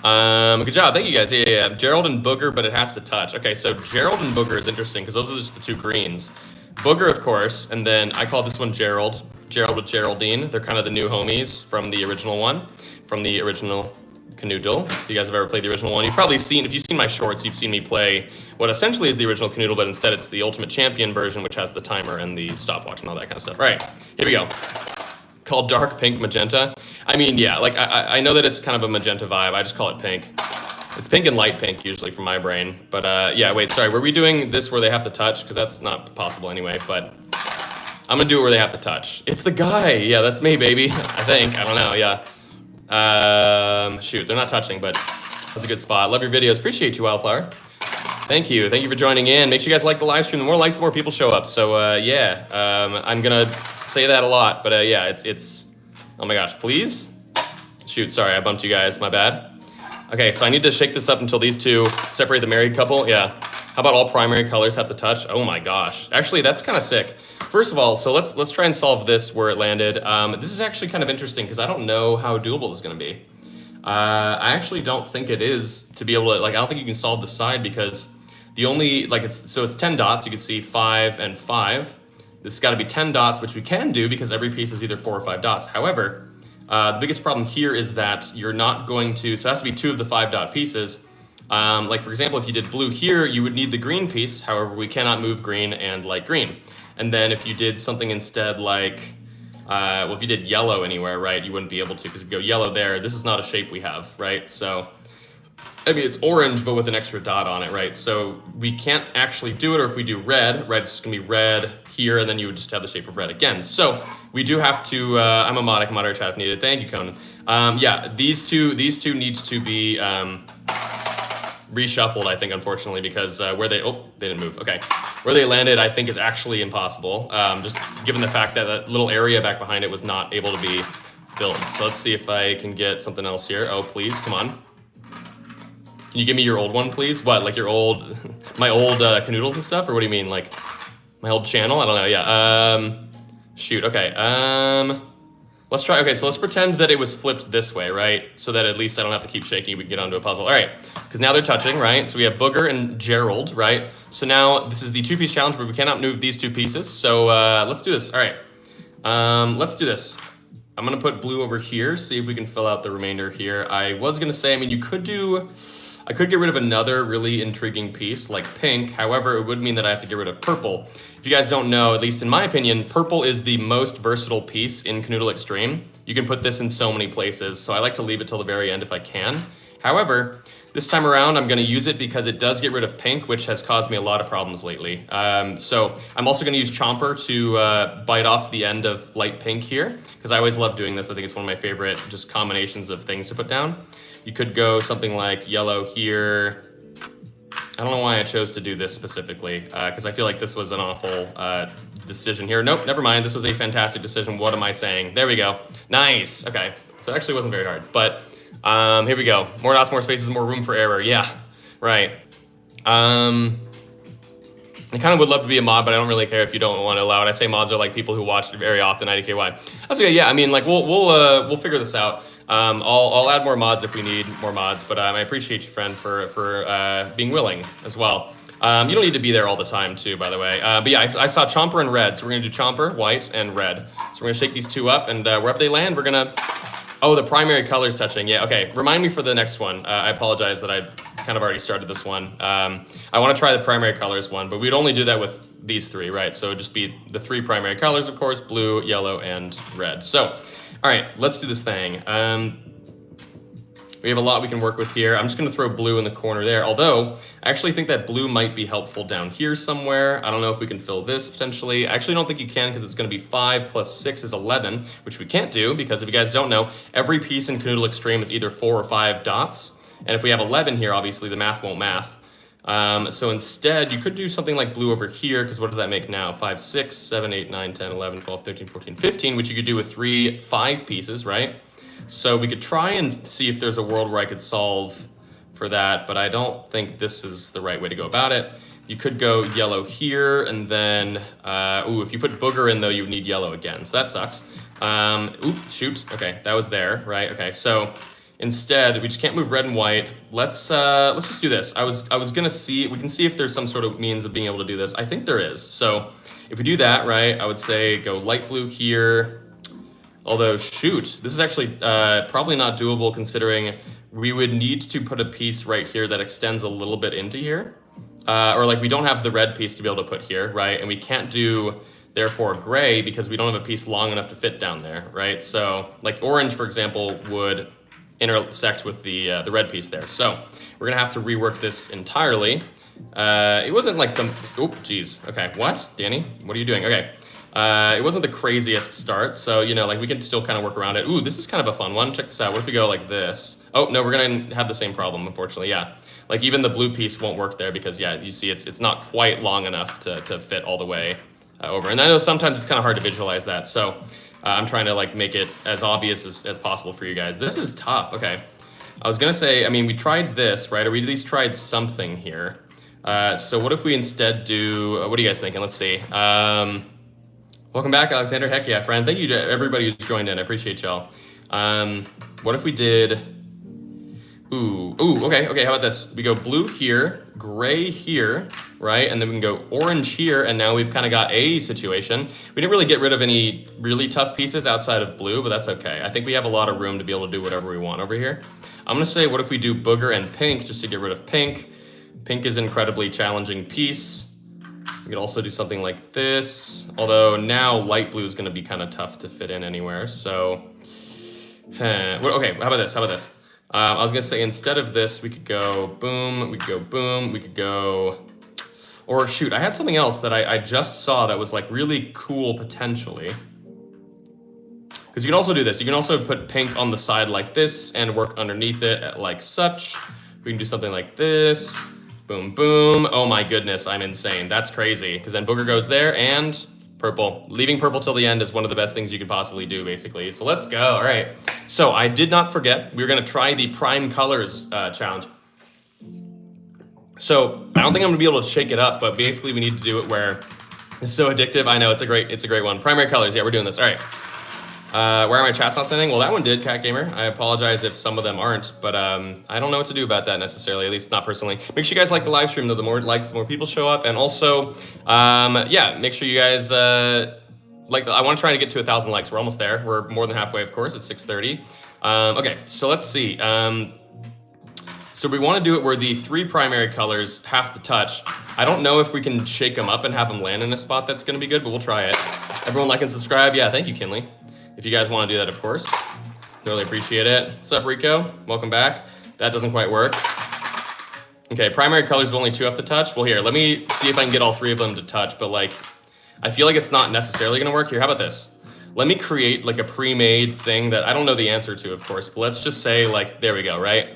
Good job, thank you guys. Yeah. Gerald and Booger, but it has to touch. Okay, so Gerald and Booger is interesting because those are just the 2 greens. Booger, of course, and then I call this one Gerald. Gerald with Geraldine. They're kind of the new homies from the original one, from the original Kanoodle. If you guys have ever played the original one, you've probably seen, if you've seen my shorts, you've seen me play what essentially is the original Kanoodle, but instead it's the Ultimate Champion version, which has the timer and the stopwatch and all that kind of stuff. All right, here we go. Called dark pink magenta. I mean, yeah, like I know that it's kind of a magenta vibe. I just call it pink. It's pink and light pink usually from my brain. But yeah, wait, sorry. Were we doing this where they have to touch? Because that's not possible anyway, but I'm gonna do it where they have to touch. It's the guy. Yeah, that's me, baby. I think. I don't know, yeah. Shoot, they're not touching, but that's a good spot. Love your videos. Appreciate you, Wildflower. Thank you. Thank you for joining in. Make sure you guys like the live stream. The more likes, the more people show up. So yeah, I'm gonna say that a lot, but yeah, it's. Oh my gosh, please. Shoot, sorry, I bumped you guys. My bad. Okay, so I need to shake this up until these two separate the married couple. Yeah. How about all primary colors have to touch? Oh my gosh. Actually, that's kind of sick. First of all, so let's try and solve this where it landed. This is actually kind of interesting because I don't know how doable this is going to be. I actually don't think it is to be able to, like, I don't think you can solve the side because the only, like, it's 10 dots. You can see 5 and 5. This has got to be 10 dots, which we can do because every piece is either 4 or 5 dots. However, the biggest problem here is that you're not going to, so it has to be 2 of the 5 dot pieces. Like for example, if you did blue here, you would need the green piece. However, we cannot move green and light green. And then if you did something instead like, well, if you did yellow anywhere, right, you wouldn't be able to because if you go yellow there, this is not a shape we have, right? So, I mean, it's orange, but with an extra dot on it, right? So we can't actually do it, or if we do red, right, it's just gonna be red here, and then you would just have the shape of red again. So we do have to, I'm a mod, I can moderate chat if needed. Thank you, Conan. Yeah, these two needs to be, reshuffled, I think, unfortunately, because where they didn't move. Okay, where they landed, I think, is actually impossible. Just given the fact that that little area back behind it was not able to be filled. So let's see if I can get something else here. Oh, please, come on. Can you give me your old one, please? What, like your old, my old Kanoodles and stuff, or what do you mean, like my old channel? I don't know. Yeah. Shoot. Okay. Let's try, okay, so let's pretend that it was flipped this way, right? So that at least I don't have to keep shaking, we can get onto a puzzle. All right, because now they're touching, right? So we have Booger and Gerald, right? So now this is the 2-piece challenge where we cannot move these 2 pieces. So let's do this, all right. Let's do this. I'm gonna put blue over here, see if we can fill out the remainder here. I was gonna say, I mean, I could get rid of another really intriguing piece like pink. However, it would mean that I have to get rid of purple. If you guys don't know, at least in my opinion, purple is the most versatile piece in Kanoodle Extreme. You can put this in so many places, so I like to leave it till the very end if I can. However, this time around, I'm gonna use it because it does get rid of pink, which has caused me a lot of problems lately. So I'm also gonna use Chomper to bite off the end of light pink here, because I always love doing this. I think it's one of my favorite just combinations of things to put down. You could go something like yellow here. I don't know why I chose to do this specifically, because I feel like this was an awful decision here. Nope, never mind. This was a fantastic decision. What am I saying? There we go. Nice. Okay, so it actually wasn't very hard, but here we go. More dots, more spaces, more room for error. Yeah, right. I kind of would love to be a mod, but I don't really care if you don't want to allow it. I say mods are like people who watch it very often, IDKY. That's okay, yeah, I mean, like, we'll figure this out. I'll add more mods if we need more mods, but I appreciate you, friend, for being willing as well. You don't need to be there all the time, too, by the way. But yeah, I saw Chomper and red, so we're going to do Chomper, white, and red. So we're going to shake these 2 up, and wherever they land, we're going to... Oh, the primary color's touching. Yeah, okay. Remind me for the next one. I apologize that I kind of already started this one. I want to try the primary colors one, but we'd only do that with these 3, right? So it'd just be the 3 primary colors, of course, blue, yellow, and red. So, all right, let's do this thing. We have a lot we can work with here. I'm just gonna throw blue in the corner there, although I actually think that blue might be helpful down here somewhere. I don't know if we can fill this potentially. I actually don't think you can because it's gonna be 5 plus 6 is 11, which we can't do because if you guys don't know, every piece in Kanoodle Extreme is either 4 or 5 dots. And if we have 11 here, obviously the math won't math. So instead, you could do something like blue over here, because what does that make now? 5, 6, 7, 8, 9, 10, 11, 12, 13, 14, 15, which you could do with 3 5 pieces, right? So we could try and see if there's a world where I could solve for that, but I don't think this is the right way to go about it. You could go yellow here, and then, if you put Booger in though, you would need yellow again, so that sucks. Shoot, okay, that was there, right? Okay, so instead, we just can't move red and white. Let's just do this. I was gonna see, we can see if there's some sort of means of being able to do this. I think there is. So if we do that, right, I would say go light blue here. Although, shoot, this is actually probably not doable considering we would need to put a piece right here that extends a little bit into here. Or like we don't have the red piece to be able to put here, right? And we can't do, therefore, gray because we don't have a piece long enough to fit down there, right? So like orange, for example, would intersect with the red piece there. So we're gonna have to rework this entirely. It wasn't like the, geez. Okay, what? Danny, what are you doing? Okay. It wasn't the craziest start, so, you know, like we can still kind of work around it. Ooh, this is kind of a fun one. Check this out. What if we go like this? Oh, no, we're gonna have the same problem, unfortunately, yeah. Like even the blue piece won't work there because, yeah, you see it's not quite long enough to fit all the way over. And I know sometimes it's kind of hard to visualize that, so I'm trying to like make it as obvious as possible for you guys. This is tough, okay. I was gonna say, I mean, we tried this, right? Or we at least tried something here. So what if we instead do, what are you guys thinking? Let's see. Welcome back, Alexander. Heck yeah, friend. Thank you to everybody who's joined in. I appreciate y'all. What if we did, okay, how about this? We go blue here, gray here, right? And then we can go orange here, and now we've kind of got a situation. We didn't really get rid of any really tough pieces outside of blue, but that's okay. I think we have a lot of room to be able to do whatever we want over here. I'm gonna say, what if we do booger and pink just to get rid of pink? Pink is an incredibly challenging piece. We could also do something like this, although now light blue is gonna be kind of tough to fit in anywhere, so. Okay, how about this, I was gonna say instead of this, we could go boom, we could go boom, we could go, or shoot, I had something else that I just saw that was like really cool potentially. Because you can also do this. You can also put pink on the side like this and work underneath it like such. We can do something like this. Boom, boom. Oh my goodness, I'm insane. That's crazy. Because then booger goes there and purple. Leaving purple till the end is one of the best things you could possibly do, basically. So let's go. All right. So I did not forget. We were going to try the prime colors challenge. So I don't think I'm going to be able to shake it up, but basically we need to do it where it's so addictive. I know, it's a great one. Primary colors. Yeah, we're doing this. All right. Where are my chats not sending? Well, that one did, Cat Gamer. I apologize if some of them aren't, but I don't know what to do about that necessarily, at least not personally. Make sure you guys like the live stream, though. The more likes, the more people show up. And also, yeah, make sure you guys, I want to try to get to 1,000 likes. We're almost there. We're more than halfway, of course. It's 6:30. Okay, so let's see. So we want to do it where the 3 primary colors have to touch. I don't know if we can shake them up and have them land in a spot that's going to be good, but we'll try it. Everyone like and subscribe. Yeah, thank you, Kinley. If you guys want to do that, of course. Really appreciate it. What's up, Rico? Welcome back. That doesn't quite work. Okay, primary colors, but only 2 have to touch. Well, here, let me see if I can get all 3 of them to touch, but like, I feel like it's not necessarily gonna work. Here, how about this? Let me create like a pre-made thing that I don't know the answer to, of course, but let's just say like, there we go, right?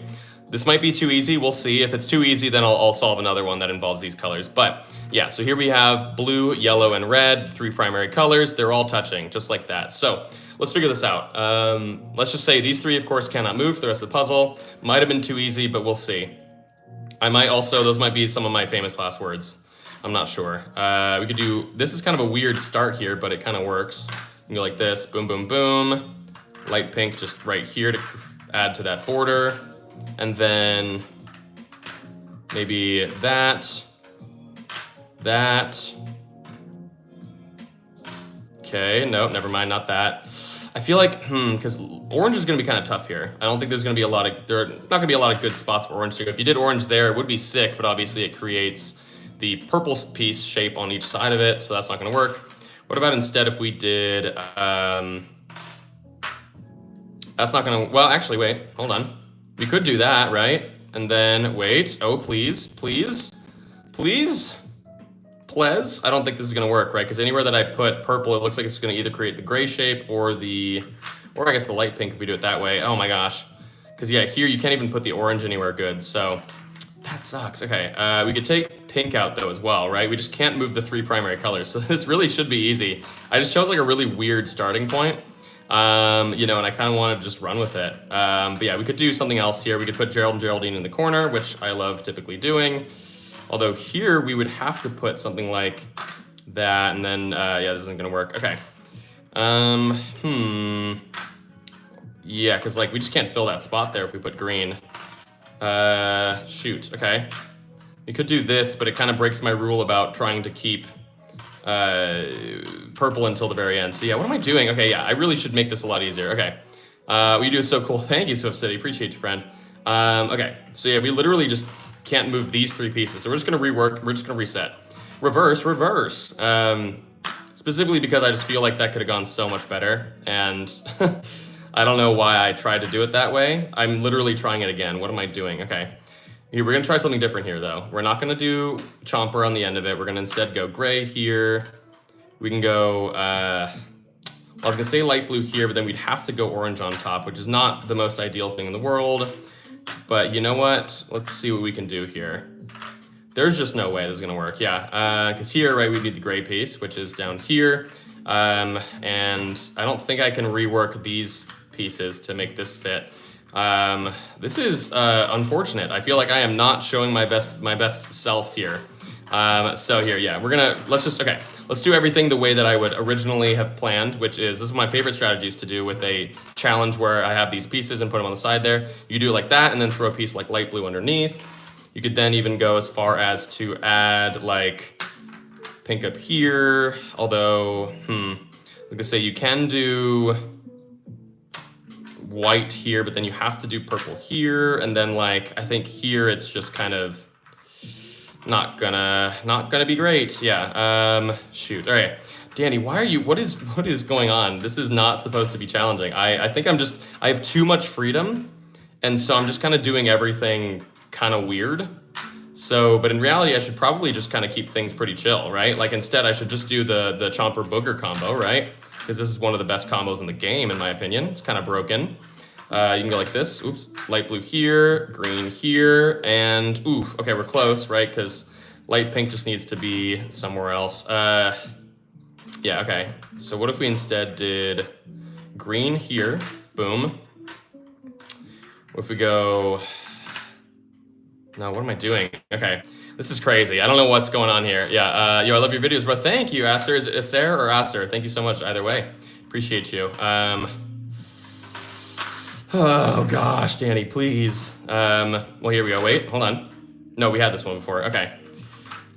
This might be too easy, we'll see. If it's too easy, then I'll solve another one that involves these colors. But yeah, so here we have blue, yellow, and red, 3 primary colors. They're all touching, just like that. So let's figure this out. Let's just say these 3, of course, cannot move for the rest of the puzzle. Might have been too easy, but we'll see. I might also, those might be some of my famous last words. I'm not sure. We could do, this is kind of a weird start here, but it kind of works. You can go like this, boom, boom, boom. Light pink just right here to add to that border. And then maybe that. Okay, no, never mind, not that. I feel like, because orange is going to be kind of tough here. I don't think there's going to be there are not going to be a lot of good spots for orange to go. If you did orange there, it would be sick, but obviously it creates the purple piece shape on each side of it, so that's not going to work. What about instead if we did, that's not going to, well, actually, wait, hold on. We could do that, right? And then, wait, oh, please. I don't think this is gonna work, right? Because anywhere that I put purple, it looks like it's gonna either create the gray shape or I guess the light pink if we do it that way. Oh my gosh. Because yeah, here you can't even put the orange anywhere good, so that sucks. Okay, we could take pink out though as well, right? We just can't move the 3 primary colors, so this really should be easy. I just chose like a really weird starting point. You know, and I kind of want to just run with it. But yeah, we could do something else here. We could put Gerald and Geraldine in the corner, which I love typically doing. Although here we would have to put something like that, and then, yeah, this isn't gonna work. Okay. Yeah, because like we just can't fill that spot there if we put green. Shoot, okay. We could do this, but it kind of breaks my rule about trying to keep purple until the very end. So yeah, what am I doing? Okay, yeah, I really should make this a lot easier. Okay, what you do is so cool. Thank you, Swift City. Appreciate you, friend. Okay, so yeah, we literally just can't move these 3 pieces. So we're just gonna rework. We're just gonna reset. Reverse. Specifically because I just feel like that could have gone so much better, and I don't know why I tried to do it that way. I'm literally trying it again. What am I doing? Okay. Here, we're gonna try something different here though. We're not gonna do chomper on the end of it. We're gonna instead go gray here. We can go, I was gonna say light blue here, but then we'd have to go orange on top, which is not the most ideal thing in the world. But you know what? Let's see what we can do here. There's just no way this is gonna work. Yeah, because here, right, we need the gray piece, which is down here. And I don't think I can rework these pieces to make this fit. This is unfortunate. I feel like I am not showing my best self here. So here, yeah, let's do everything the way that I would originally have planned, which is, this is my favorite strategies to do with a challenge where I have these pieces and put them on the side there. You do it like that and then throw a piece like light blue underneath. You could then even go as far as to add like pink up here, although, I was gonna say you can do white here, but then you have to do purple here, and then like, I think here it's just kind of not gonna be great. Yeah, shoot, all right. Danny, what is going on? This is not supposed to be challenging. I think I have too much freedom, and so I'm just kind of doing everything kind of weird. So, but in reality, I should probably just kind of keep things pretty chill, right? Like instead, I should just do the Chomper Booger combo, right? Because this is one of the best combos in the game, in my opinion. It's kind of broken. You can go like this. Oops, light blue here, green here, and oof. Okay, we're close, right? Because light pink just needs to be somewhere else. Yeah, okay. So what if we instead did green here? Boom. What if we go? No, what am I doing? Okay, this is crazy. I don't know what's going on here. Yeah, yo, I love your videos, bro. Thank you, Acer. Is it Acer or Acer? Thank you so much either way. Appreciate you. Oh gosh, Danny, please. Well, here we go. Wait, hold on. No, we had this one before. Okay.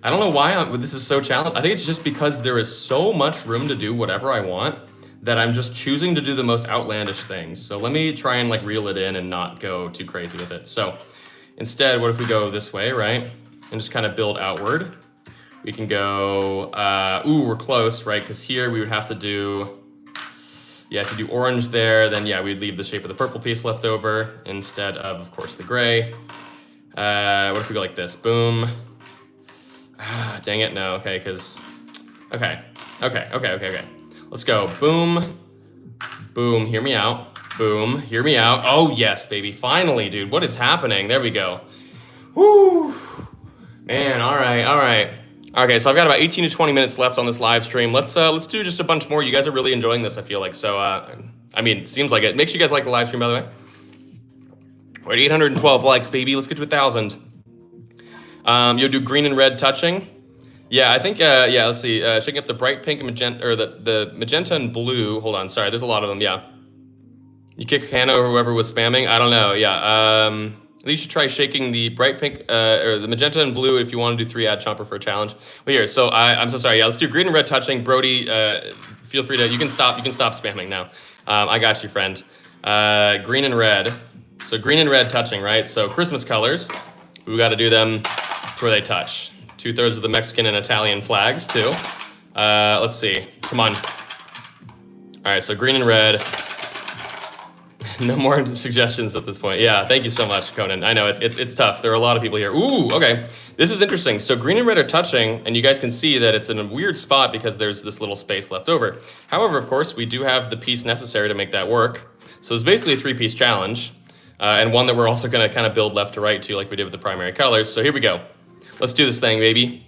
I don't know why this is so challenging. I think it's just because there is so much room to do whatever I want that I'm just choosing to do the most outlandish things. So let me try and like reel it in and not go too crazy with it. So instead, what if we go this way, right? And just kind of build outward. We can go, ooh, we're close, right? Because here we would have to do, yeah, if you do orange there, then yeah, we'd leave the shape of the purple piece left over instead of course, the gray. What if we go like this? Boom. Ah, dang it, no, okay, because, okay. Let's go, boom, boom, hear me out, boom, hear me out. Oh, yes, baby, finally, dude, what is happening? There we go. Woo, man, all right. Okay, so I've got about 18 to 20 minutes left on this live stream. Let's do just a bunch more. You guys are really enjoying this, I feel like, so, I mean, it seems like it. Make sure you guys like the live stream, by the way. We're at 812 likes, baby, let's get to 1,000. You'll do green and red touching. Yeah, I think, yeah, let's see. Shaking up the bright pink and magenta, or the magenta and blue. Hold on, sorry, there's a lot of them, yeah. You kick Hannah or whoever was spamming? I don't know, yeah. At least you should try shaking the bright pink, or the magenta and blue if you want to do 3 add chomper for a challenge. But here, so I'm so sorry, yeah, let's do green and red touching. Brody, feel free to, you can stop spamming now. I got you, friend. Green and red. So green and red touching, right? So Christmas colors, we got to do them to where they touch. 2/3 of the Mexican and Italian flags too. Let's see, come on. All right, so green and red. No more suggestions at this point. Yeah, thank you so much, Conan. I know it's tough. There are a lot of people here. Ooh, okay. This is interesting. So green and red are touching, and you guys can see that it's in a weird spot because there's this little space left over. However, of course, we do have the piece necessary to make that work. So it's basically a 3-piece challenge, and one that we're also gonna kind of build left to right too, like we did with the primary colors. So here we go. Let's do this thing, baby.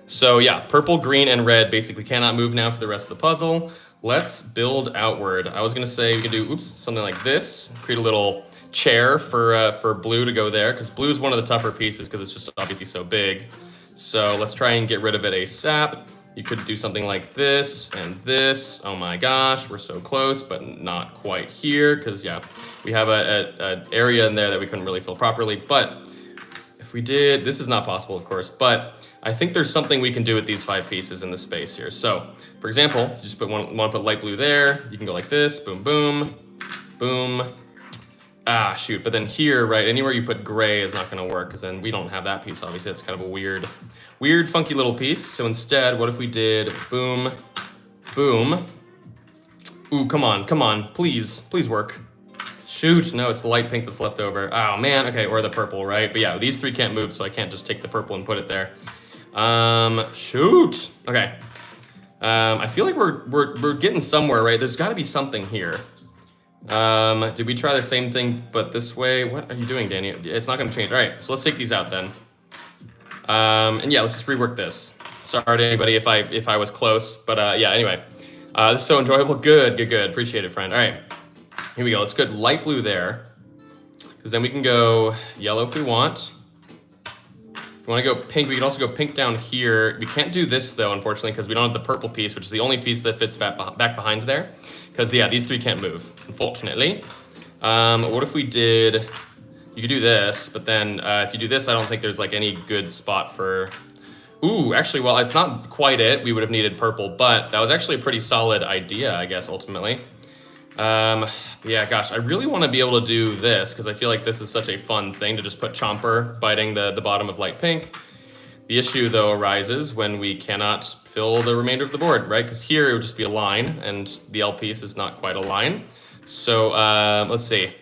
So yeah, purple, green, and red basically cannot move now for the rest of the puzzle. Let's build outward. I was gonna say we could do, oops, something like this. Create a little chair for blue to go there, because blue is one of the tougher pieces because it's just obviously so big. So let's try and get rid of it ASAP. You could do something like this and this. Oh my gosh, we're so close, but not quite here, because yeah, we have an area in there that we couldn't really fill properly, but if we did, this is not possible, of course, but I think there's something we can do with these 5 pieces in this space here. So, for example, you just want to put light blue there. You can go like this, boom, boom, boom. Ah, shoot, but then here, right, anywhere you put gray is not gonna work because then we don't have that piece, obviously. That's kind of a weird, funky little piece. So instead, what if we did boom, boom. Ooh, come on, please work. Shoot, no, it's the light pink that's left over. Oh man, okay, or the purple, right? But yeah, these 3 can't move, so I can't just take the purple and put it there. Shoot, okay. I feel like we're getting somewhere, right? There's got to be something here. Did we try the same thing but this way? What are you doing, Danny? It's not going to change. All right, so let's take these out then. And yeah, let's just rework this. Sorry to anybody if I was close, but yeah. Anyway, this is so enjoyable. Good. Appreciate it, friend. All right, here we go. Let's go light blue there, because then we can go yellow if we want. If we want to go pink, we can also go pink down here. We can't do this though, unfortunately, because we don't have the purple piece, which is the only piece that fits back behind there. Because yeah, these three can't move, unfortunately. What if we did? You could do this, but then if you do this, I don't think there's like any good spot for. Ooh, actually, well, it's not quite it. We would have needed purple, but that was actually a pretty solid idea, I guess, ultimately. Yeah, gosh, I really want to be able to do this because I feel like this is such a fun thing to just put Chomper biting the bottom of light pink. The issue, though, arises when we cannot fill the remainder of the board, right? Because here it would just be a line, and the L piece is not quite a line. So, let's see.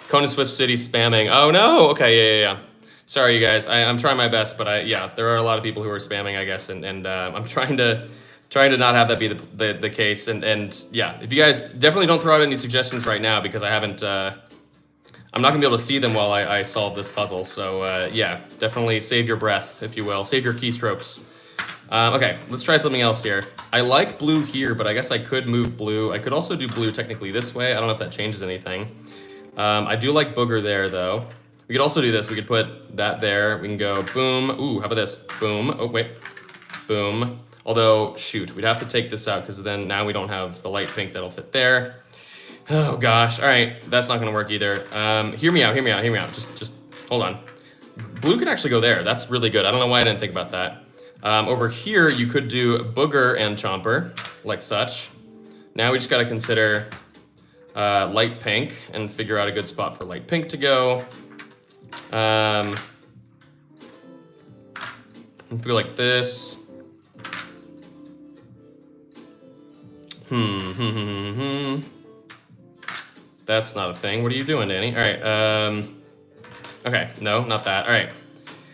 Conan Swift City spamming. Oh, no! Okay, yeah. Sorry, you guys. I'm trying my best, but yeah, there are a lot of people who are spamming, I guess, and I'm trying to not have that be the case. And yeah, if you guys definitely don't throw out any suggestions right now because I haven't, I'm not gonna be able to see them while I solve this puzzle. So yeah, definitely save your breath, if you will. Save your keystrokes. Okay, let's try something else here. I like blue here, but I guess I could move blue. I could also do blue technically this way. I don't know if that changes anything. I do like booger there though. We could also do this. We could put that there. We can go boom. Ooh, how about this? Boom. Oh, wait. Boom. Although, shoot, we'd have to take this out because then now we don't have the light pink that'll fit there. Oh, gosh. All right. That's not going to work either. Hear me out. Just hold on. Blue could actually go there. That's really good. I don't know why I didn't think about that. Over here, you could do booger and chomper, like such. Now we just got to consider light pink and figure out a good spot for light pink to go. I feel like this. That's not a thing. What are you doing, Danny? All right. Okay. No, not that. All right.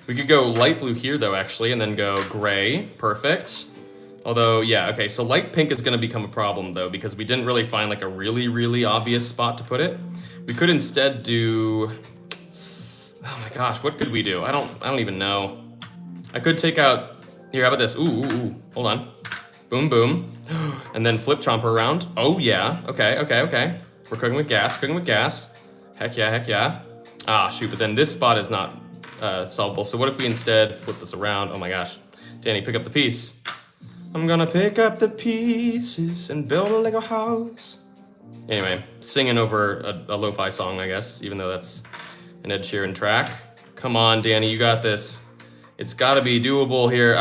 We could go light blue here, though, actually, and then go gray. Perfect. Although, yeah. Okay. So light pink is going to become a problem, though, because we didn't really find like a really obvious spot to put it. We could instead do. Oh my gosh, what could we do? I don't even know. I could take out. Here, how about this? Ooh. Hold on. Boom, boom. And then flip Chomper around. Oh, yeah. Okay. We're cooking with gas. Heck yeah. Ah, shoot, but then this spot is not solvable. So what if we instead flip this around? Oh my gosh. Danny, pick up the piece. I'm gonna pick up the pieces and build a Lego house. Anyway, singing over a lo-fi song, I guess, even though that's an Ed Sheeran track. Come on, Danny, you got this. It's gotta be doable here.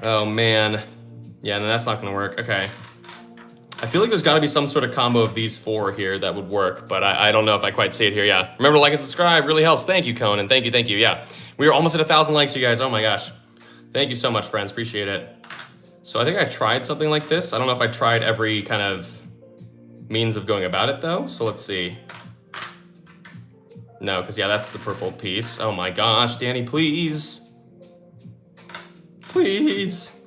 Oh man. Yeah, no, that's not gonna work. Okay. I feel like there's gotta be some sort of combo of these four here that would work, but I don't know if I quite see it here. Yeah. Remember to like and subscribe, really helps. Thank you, Conan. Thank you. Yeah. We are almost at 1,000 likes, you guys. Oh my gosh. Thank you so much, friends. Appreciate it. So I think I tried something like this. I don't know if I tried every kind of means of going about it though. So let's see. No, because yeah, that's the purple piece. Oh my gosh, Danny, please. Please.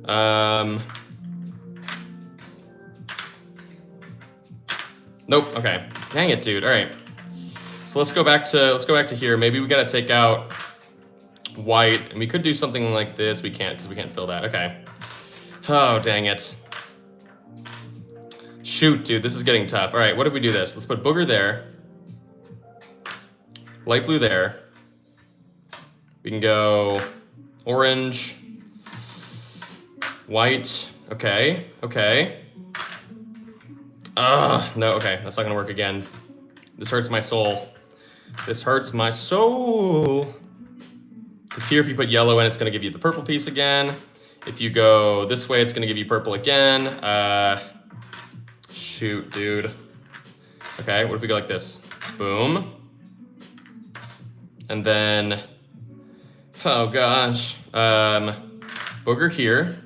Nope. Okay. Dang it, dude. All right. So let's go back to here. Maybe we gotta take out white, and we could do something like this. We can't because we can't fill that. Okay. Oh, dang it. Shoot, dude. This is getting tough. All right. What if we do this? Let's put booger there. Light blue there. We can go orange, white. Okay. No, okay. That's not gonna work again. This hurts my soul. Because here, if you put yellow in, it's gonna give you the purple piece again. If you go this way, it's gonna give you purple again. Shoot, dude. Okay, what if we go like this? Boom. And then, oh gosh, booger here.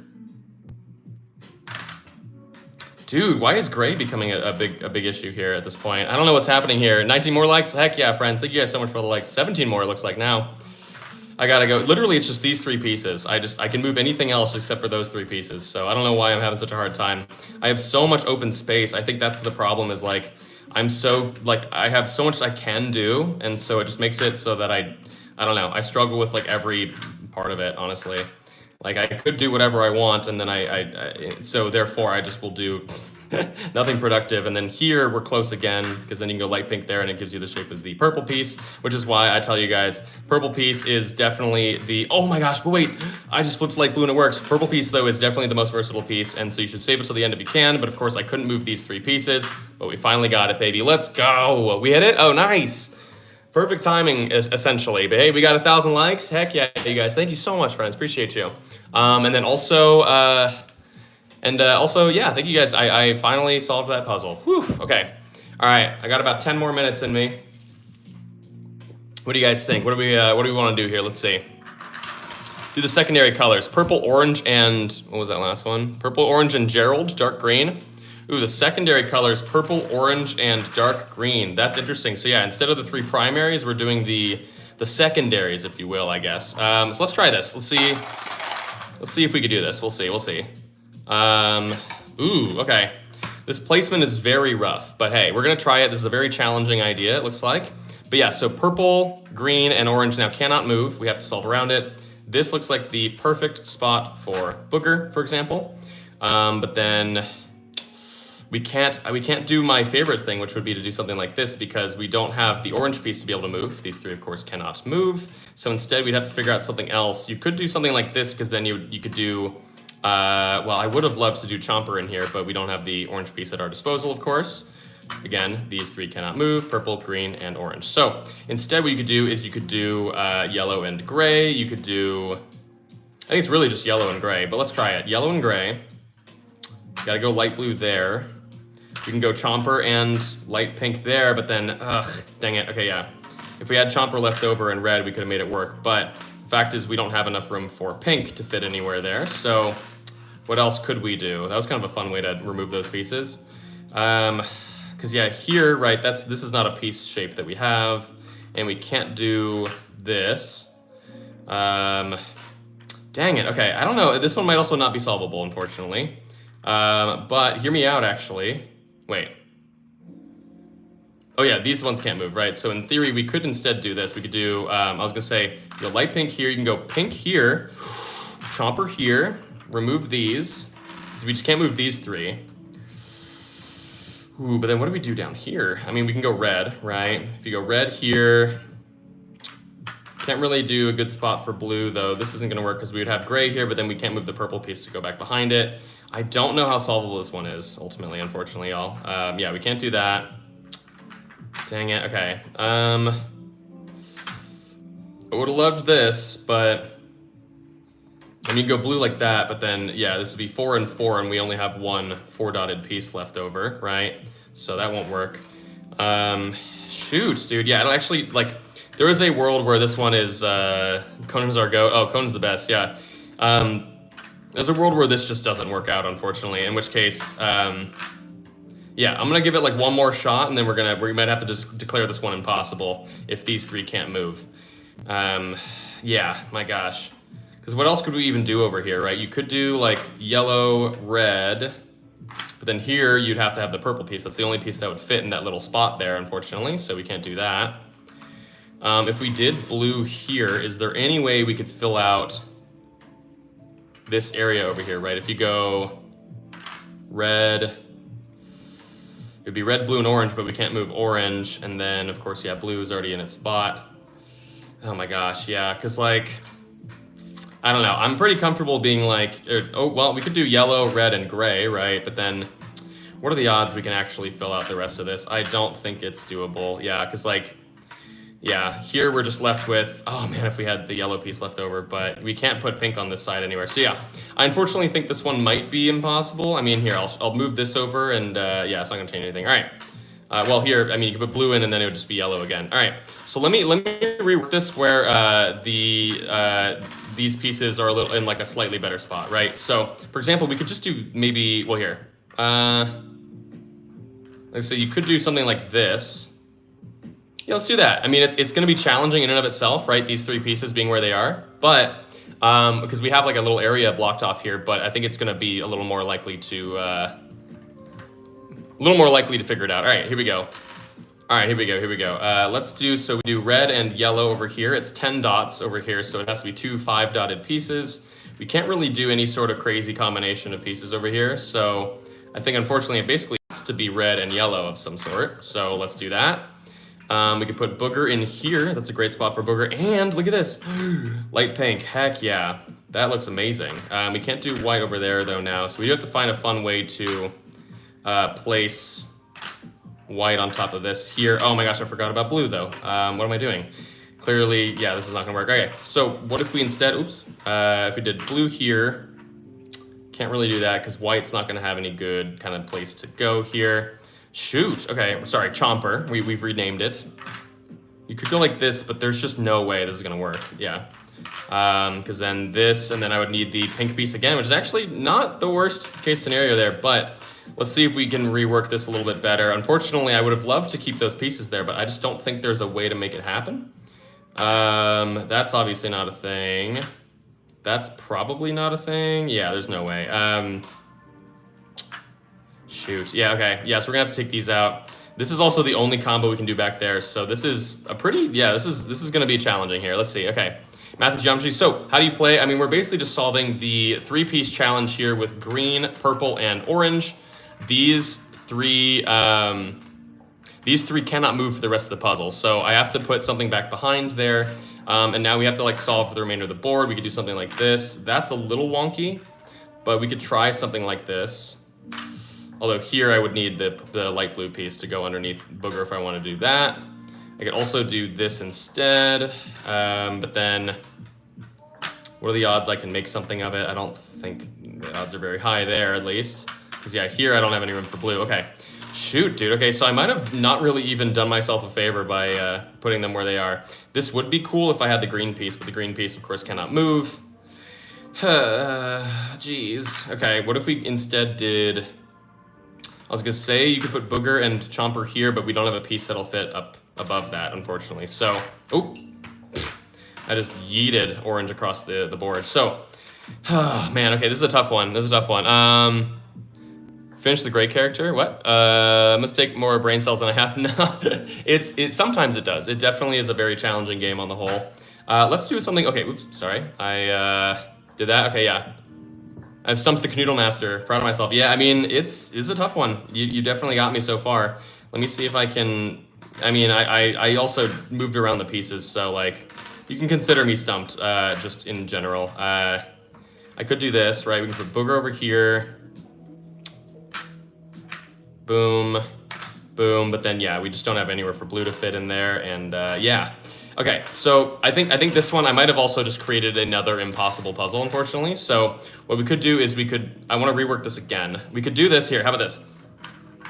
Dude, why is gray becoming a big issue here at this point? I don't know what's happening here. 19 more likes? Heck yeah, friends. Thank you guys so much for the likes. 17 more, it looks like now. I gotta go. Literally, it's just these 3 pieces. I can move anything else except for those 3 pieces. So I don't know why I'm having such a hard time. I have so much open space. I think that's the problem is like, I'm so, like, I have so much I can do. And so it just makes it so that I don't know. I struggle with like every part of it, honestly. Like I could do whatever I want, and then so therefore I just will do nothing productive. And then here we're close again, because then you can go light pink there and it gives you the shape of the purple piece, which is why I tell you guys, purple piece is definitely the, oh my gosh, but wait, I just flipped light blue and it works. Purple piece though is definitely the most versatile piece, and so you should save it till the end if you can, but of course I couldn't move these 3 pieces, but we finally got it, baby. Let's go. We hit it? Oh, nice. Perfect timing, essentially. But hey, we got 1,000 likes. Heck yeah, you guys. Thank you so much, friends. Appreciate you. And then also, yeah, thank you guys. I finally solved that puzzle. Whew. Okay. All right. I got about 10 more minutes in me. What do you guys think? What do we want to do here? Let's see. Do the secondary colors: purple, orange, and what was that last one? Purple, orange, and Gerald, dark green. Ooh, the secondary colors: purple, orange, and dark green. That's interesting. So yeah, instead of the 3 primaries, we're doing the secondaries, if you will, I guess. So let's try this. Let's see if we can do this. We'll see. Ooh, okay. This placement is very rough, but hey, we're gonna try it. This is a very challenging idea, it looks like. But yeah, so purple, green, and orange now cannot move. We have to solve around it. This looks like the perfect spot for Booger, for example. But then we can't do my favorite thing, which would be to do something like this, because we don't have the orange piece to be able to move. These 3, of course, cannot move. So instead, we'd have to figure out something else. You could do something like this, because then you could do, well, I would have loved to do Chomper in here, but we don't have the orange piece at our disposal, of course. Again, these 3 cannot move: purple, green, and orange. So instead, what you could do is you could do yellow and gray. You could do, I think it's really just yellow and gray, but let's try it. Yellow and gray. Gotta go light blue there. We can go Chomper and light pink there, but then, dang it. Okay, yeah. If we had Chomper left over in red, we could have made it work. But the fact is we don't have enough room for pink to fit anywhere there. So what else could we do? That was kind of a fun way to remove those pieces. Because yeah, here, right, this is not a piece shape that we have, and we can't do this. Dang it. Okay, I don't know. This one might also not be solvable, unfortunately. But hear me out, actually. Wait. Oh yeah, these ones can't move, right? So in theory, we could instead do this. We could do, I was gonna say, you know, light pink here. You can go pink here, Chomper here, remove these. So we just can't move these 3. Ooh, but then what do we do down here? I mean, we can go red, right? If you go red here, can't really do a good spot for blue, though. This isn't gonna work because we would have gray here, but then we can't move the purple piece to go back behind it. I don't know how solvable this one is, ultimately, unfortunately, y'all. Yeah, we can't do that. Dang it, okay. I would have loved this, but I mean, go blue like that, but then, yeah, this would be 4 and 4, and we only have 1 4-dotted piece left over, right? So that won't work. Shoot, dude, yeah, I don't actually, like, there is a world where this one is, Conan's our goat. Oh, Conan's the best, yeah. There's a world where this just doesn't work out, unfortunately, in which case, yeah, I'm gonna give it like 1 more shot, and then we might have to just declare this one impossible if these 3 can't move. Yeah, my gosh. Because what else could we even do over here, right? You could do like yellow, red, but then here you'd have to have the purple piece. That's the only piece that would fit in that little spot there, unfortunately, so we can't do that. If we did blue here, is there any way we could fill out this area over here, right? If you go red, it'd be red, blue, and orange, but we can't move orange. And then, of course, yeah, blue is already in its spot. Oh my gosh, yeah, because like, I don't know. I'm pretty comfortable being like, oh, well, we could do yellow, red, and gray, right? But then what are the odds we can actually fill out the rest of this? I don't think it's doable. Yeah, because like, yeah, here we're just left with, oh man, if we had the yellow piece left over, but we can't put pink on this side anywhere. So yeah, I unfortunately think this one might be impossible. I mean, here, I'll move this over, and yeah, it's not gonna change anything. All right. Well, here, I mean, you could put blue in, and then it would just be yellow again. All right, so let me rework this where these pieces are a little in like a slightly better spot, right? So, for example, we could just do maybe, well, here. Let's say you could do something like this. Yeah, let's do that. I mean, it's going to be challenging in and of itself, right? These three pieces being where they are, but because we have like a little area blocked off here, but I think it's going to be a little more likely to figure it out. All right, here we go. All right, here we go. Here we go. Let's do so. We do red and yellow over here. It's 10 dots over here, so it has to be 2 5-dotted pieces. We can't really do any sort of crazy combination of pieces over here, so I think unfortunately it basically has to be red and yellow of some sort. So let's do that. We could put booger in here. That's a great spot for booger. And look at this, light pink. Heck yeah, that looks amazing. We can't do white over there though now, so we do have to find a fun way to place white on top of this here. Oh my gosh, I forgot about blue though. What am I doing? Clearly, yeah, this is not gonna work. Okay, so what if we instead, if we did blue here, can't really do that because white's not gonna have any good kind of place to go here. Shoot, okay, sorry, Chomper, we've renamed it. You could go like this, but there's just no way this is gonna work, yeah. Because then this, and then I would need the pink piece again, which is actually not the worst case scenario there, but let's see if we can rework this a little bit better. Unfortunately, I would have loved to keep those pieces there, but I just don't think there's a way to make it happen. That's obviously not a thing. That's probably not a thing. Yeah, there's no way. Shoot. Yeah, okay. Yeah, so we're gonna have to take these out. This is also the only combo we can do back there, so this is a pretty, yeah, this is gonna be challenging here. Let's see, okay. Math is geometry. So how do you play? I mean, we're basically just solving the 3-piece challenge here with green, purple, and orange. These three cannot move for the rest of the puzzle, so I have to put something back behind there, and now we have to like solve for the remainder of the board. We could do something like this. That's a little wonky, but we could try something like this. Although here I would need the light blue piece to go underneath booger if I want to do that. I could also do this instead, but then what are the odds I can make something of it? I don't think the odds are very high there, at least. Because yeah, here I don't have any room for blue. Okay, shoot, dude. Okay, so I might have not really even done myself a favor by putting them where they are. This would be cool if I had the green piece, but the green piece, of course, cannot move. Jeez. Okay, what if we instead did... I was gonna say you could put booger and chomper here, but we don't have a piece that'll fit up above that, unfortunately. So, oh, I just yeeted orange across the board. So, oh, man, okay, this is a tough one. This is a tough one. Finish the gray character. What? Must take more brain cells than I have. No, sometimes it does. It definitely is a very challenging game on the whole. Let's do something. Okay, oops, sorry. I did that. Okay, yeah. I've stumped the Kanoodle master. Proud of myself. Yeah, I mean, it's a tough one. You definitely got me so far. Let me see if I can... I mean, I also moved around the pieces, so, like, you can consider me stumped, just in general. I could do this, right? We can put booger over here. Boom. Boom. But then, yeah, we just don't have anywhere for blue to fit in there, and, yeah. Okay, so I think this one, I might have also just created another impossible puzzle, unfortunately. So what we could do is I want to rework this again. We could do this here. How about this?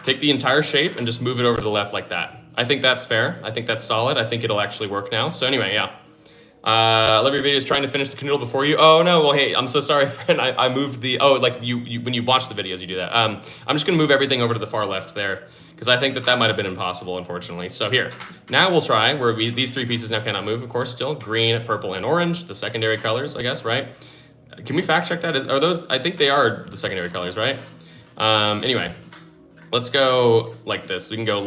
Take the entire shape and just move it over to the left like that. I think that's fair. I think that's solid. I think it'll actually work now. So anyway, yeah. Love your videos trying to finish the Kanoodle before you. Oh no, well hey, I'm so sorry, friend. I moved the, oh, like you when you watch the videos, you do that. I'm just gonna move everything over to the far left there, because I think that might have been impossible, unfortunately. So here, now we'll try, where these three pieces now cannot move, of course, still. Green, purple, and orange, the secondary colors, I guess, right? Can we fact check that? Are those, I think they are the secondary colors, right? Anyway, let's go like this. We can go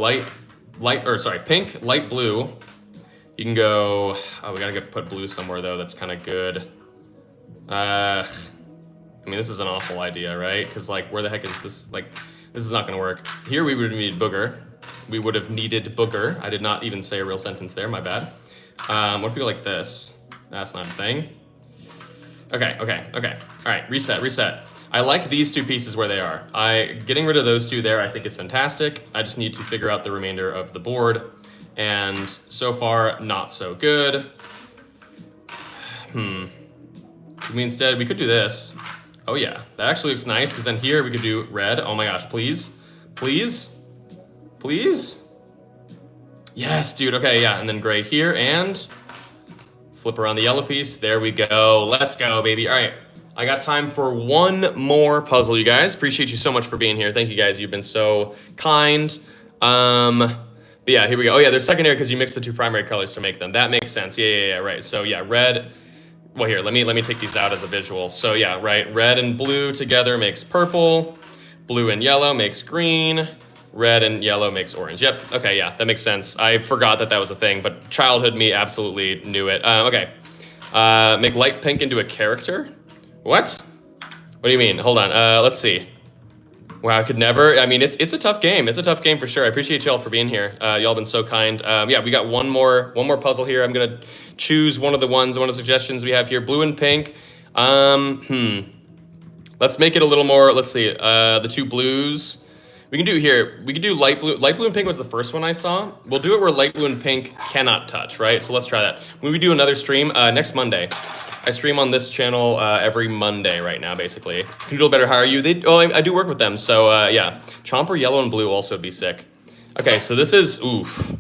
pink, light blue. You can go, oh, we gotta put blue somewhere though, that's kind of good. I mean, this is an awful idea, right? Because like, where the heck is this? Like, this is not gonna work. Here we would have needed booger. We would have needed booger. I did not even say a real sentence there, my bad. What if we go like this? That's not a thing. Okay. All right, reset. I like these two pieces where they are. Getting rid of those two there I think is fantastic. I just need to figure out the remainder of the board. And so far, not so good. We could do this. Oh yeah, that actually looks nice, because then here we could do red. Oh my gosh, please? Please? Please? Yes, dude, okay, yeah, and then gray here, and flip around the yellow piece. There we go, let's go, baby. All right, I got time for one more puzzle, you guys. Appreciate you so much for being here. Thank you guys, you've been so kind. But yeah, here we go. Oh yeah, they're secondary because you mix the two primary colors to make them. That makes sense. Yeah, right. So yeah, red. Well, here, let me take these out as a visual. So yeah, right. Red and blue together makes purple. Blue and yellow makes green. Red and yellow makes orange. Yep. Okay. Yeah, that makes sense. I forgot that was a thing, but childhood me absolutely knew it. Okay. Make light pink into a character. What? What do you mean? Hold on. Let's see. Wow, I could never. I mean, it's a tough game. It's a tough game for sure. I appreciate y'all for being here. Y'all been so kind. Yeah, we got one more puzzle here. I'm gonna choose one of the suggestions we have here. Blue and pink. Let's make it a little more. Let's see. The two blues. We can do here. We can do light blue. Light blue and pink was the first one I saw. We'll do it where light blue and pink cannot touch, right? So let's try that. When we do another stream next Monday. I stream on this channel every Monday right now, basically. Kanoodle Better, how are you? I do work with them, so yeah. Chomper yellow and blue also would be sick. Okay, so this is, oof,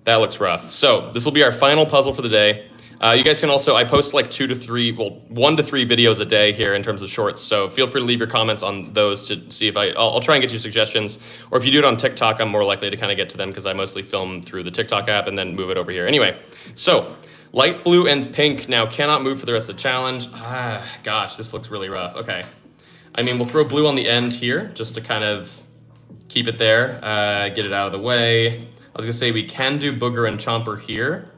that looks rough. So this will be our final puzzle for the day. You guys can also, I post like 1 to 3 videos a day here in terms of shorts, so feel free to leave your comments on those to see if I'll try and get you suggestions. Or if you do it on TikTok, I'm more likely to kind of get to them because I mostly film through the TikTok app and then move it over here. Anyway, so light blue and pink now cannot move for the rest of the challenge. Gosh, this looks really rough. Okay. I mean, we'll throw blue on the end here just to kind of keep it there, get it out of the way. I was gonna say we can do Booger and Chomper here.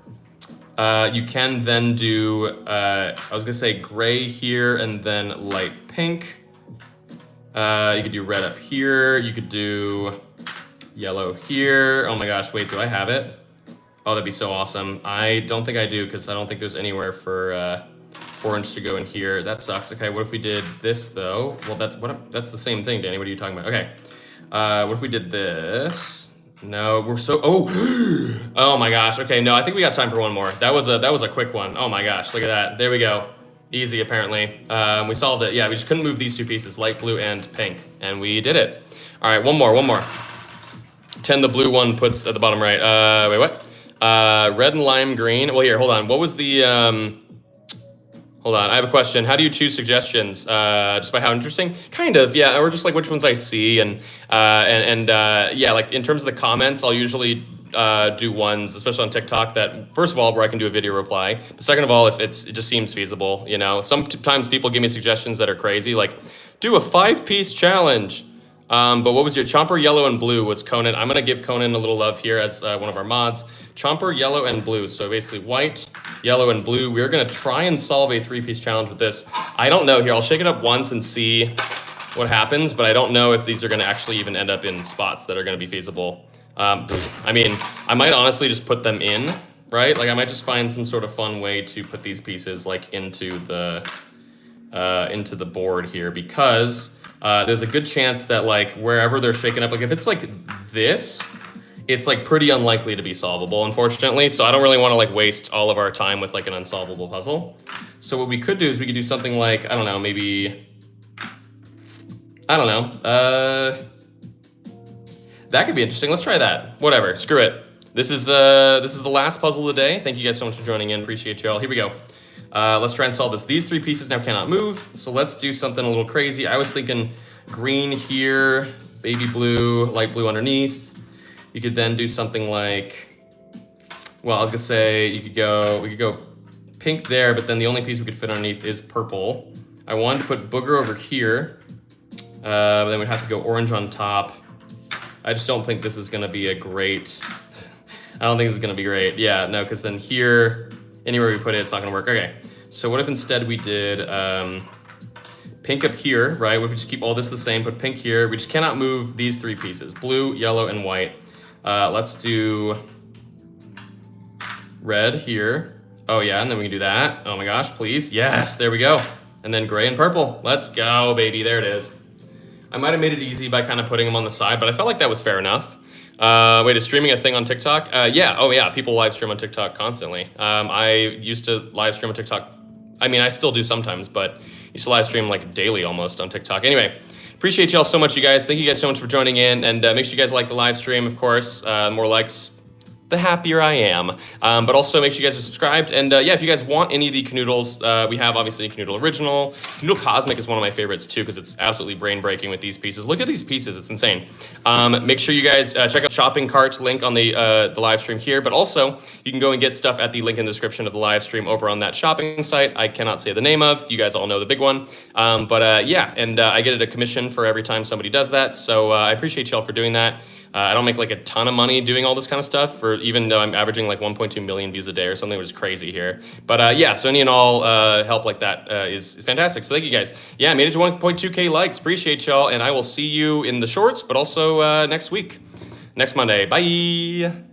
You can then do, I was gonna say gray here and then light pink. You could do red up here. You could do yellow here. Oh my gosh, wait, do I have it? Oh, that'd be so awesome. I don't think I do because I don't think there's anywhere for orange to go in here. That sucks. Okay, what if we did this though? Well, that's the same thing, Danny. What are you talking about? Okay, what if we did this? No, we're so, oh my gosh. Okay, no, I think we got time for one more. That was a quick one. Oh my gosh, look at that. There we go. Easy, apparently. We solved it. Yeah, we just couldn't move these two pieces, light blue and pink, and we did it. All right, one more. 10, the blue one puts at the bottom right. Wait, what? Red and lime green. Well, here, hold on. What was the, hold on, I have a question. How do you choose suggestions? Just by how interesting? Kind of, yeah, or just like which ones I see. And yeah, like in terms of the comments, I'll usually do ones, especially on TikTok, that first of all, where I can do a video reply. But second of all, if it just seems feasible, you know. Sometimes people give me suggestions that are crazy, like do a 5-piece challenge. But what was your Chomper yellow and blue was Conan. I'm gonna give Conan a little love here as one of our mods. Chomper yellow and blue, so basically white, yellow, and blue. We're gonna try and solve a 3-piece challenge with this. I don't know here, I'll shake it up once and see what happens, but I don't know if these are gonna actually even end up in spots that are gonna be feasible. I mean, I might honestly just put them in, right? Like I might just find some sort of fun way to put these pieces like into the board here, because there's a good chance that like wherever they're shaken up, like if it's like this, it's like pretty unlikely to be solvable, unfortunately. So I don't really want to like waste all of our time with like an unsolvable puzzle. So what we could do is we could do something like, I don't know, maybe, I don't know. That could be interesting. Let's try that. Whatever, screw it. This is the last puzzle of the day. Thank you guys so much for joining in. Appreciate y'all. Here we go. Let's try and solve this. These 3 pieces now cannot move, so let's do something a little crazy. I was thinking green here, baby blue, light blue underneath. You could then do something like, well, I was gonna say we could go pink there, but then the only piece we could fit underneath is purple. I wanted to put Booger over here, but then we'd have to go orange on top. I just don't think this is gonna be a great, I don't think this is gonna be great. Yeah, no, because then here, anywhere we put it, it's not gonna work. Okay, so what if instead we did pink up here, right? What if we just keep all this the same, put pink here. We just cannot move these 3 pieces, blue, yellow, and white. Let's do red here. Oh yeah, and then we can do that. Oh my gosh, please. Yes, there we go. And then gray and purple. Let's go, baby, there it is. I might have made it easy by kind of putting them on the side, but I felt like that was fair enough. Wait, is streaming a thing on TikTok? Yeah, oh yeah, people live stream on TikTok constantly. I used to live stream on TikTok. I mean, I still do sometimes, but used to live stream like daily almost on TikTok. Anyway, appreciate y'all so much, you guys. Thank you guys so much for joining in, and make sure you guys like the live stream, of course. More likes, the happier I am. But also make sure you guys are subscribed. And yeah, if you guys want any of the Kanoodles, we have obviously Kanoodle Original. Kanoodle Cosmic is one of my favorites too, because it's absolutely brain breaking with these pieces. Look at these pieces, it's insane. Make sure you guys check out shopping cart link on the live stream here, but also you can go and get stuff at the link in the description of the live stream over on that shopping site I cannot say the name of. You guys all know the big one. But yeah, and I get a commission for every time somebody does that. So I appreciate y'all for doing that. I don't make like a ton of money doing all this kind of stuff, for even though I'm averaging like 1.2 million views a day or something, which is crazy here. But yeah, so any and all help like that is fantastic. So thank you guys. Yeah, I made it to 1.2K likes. Appreciate y'all. And I will see you in the shorts, but also next week, next Monday. Bye.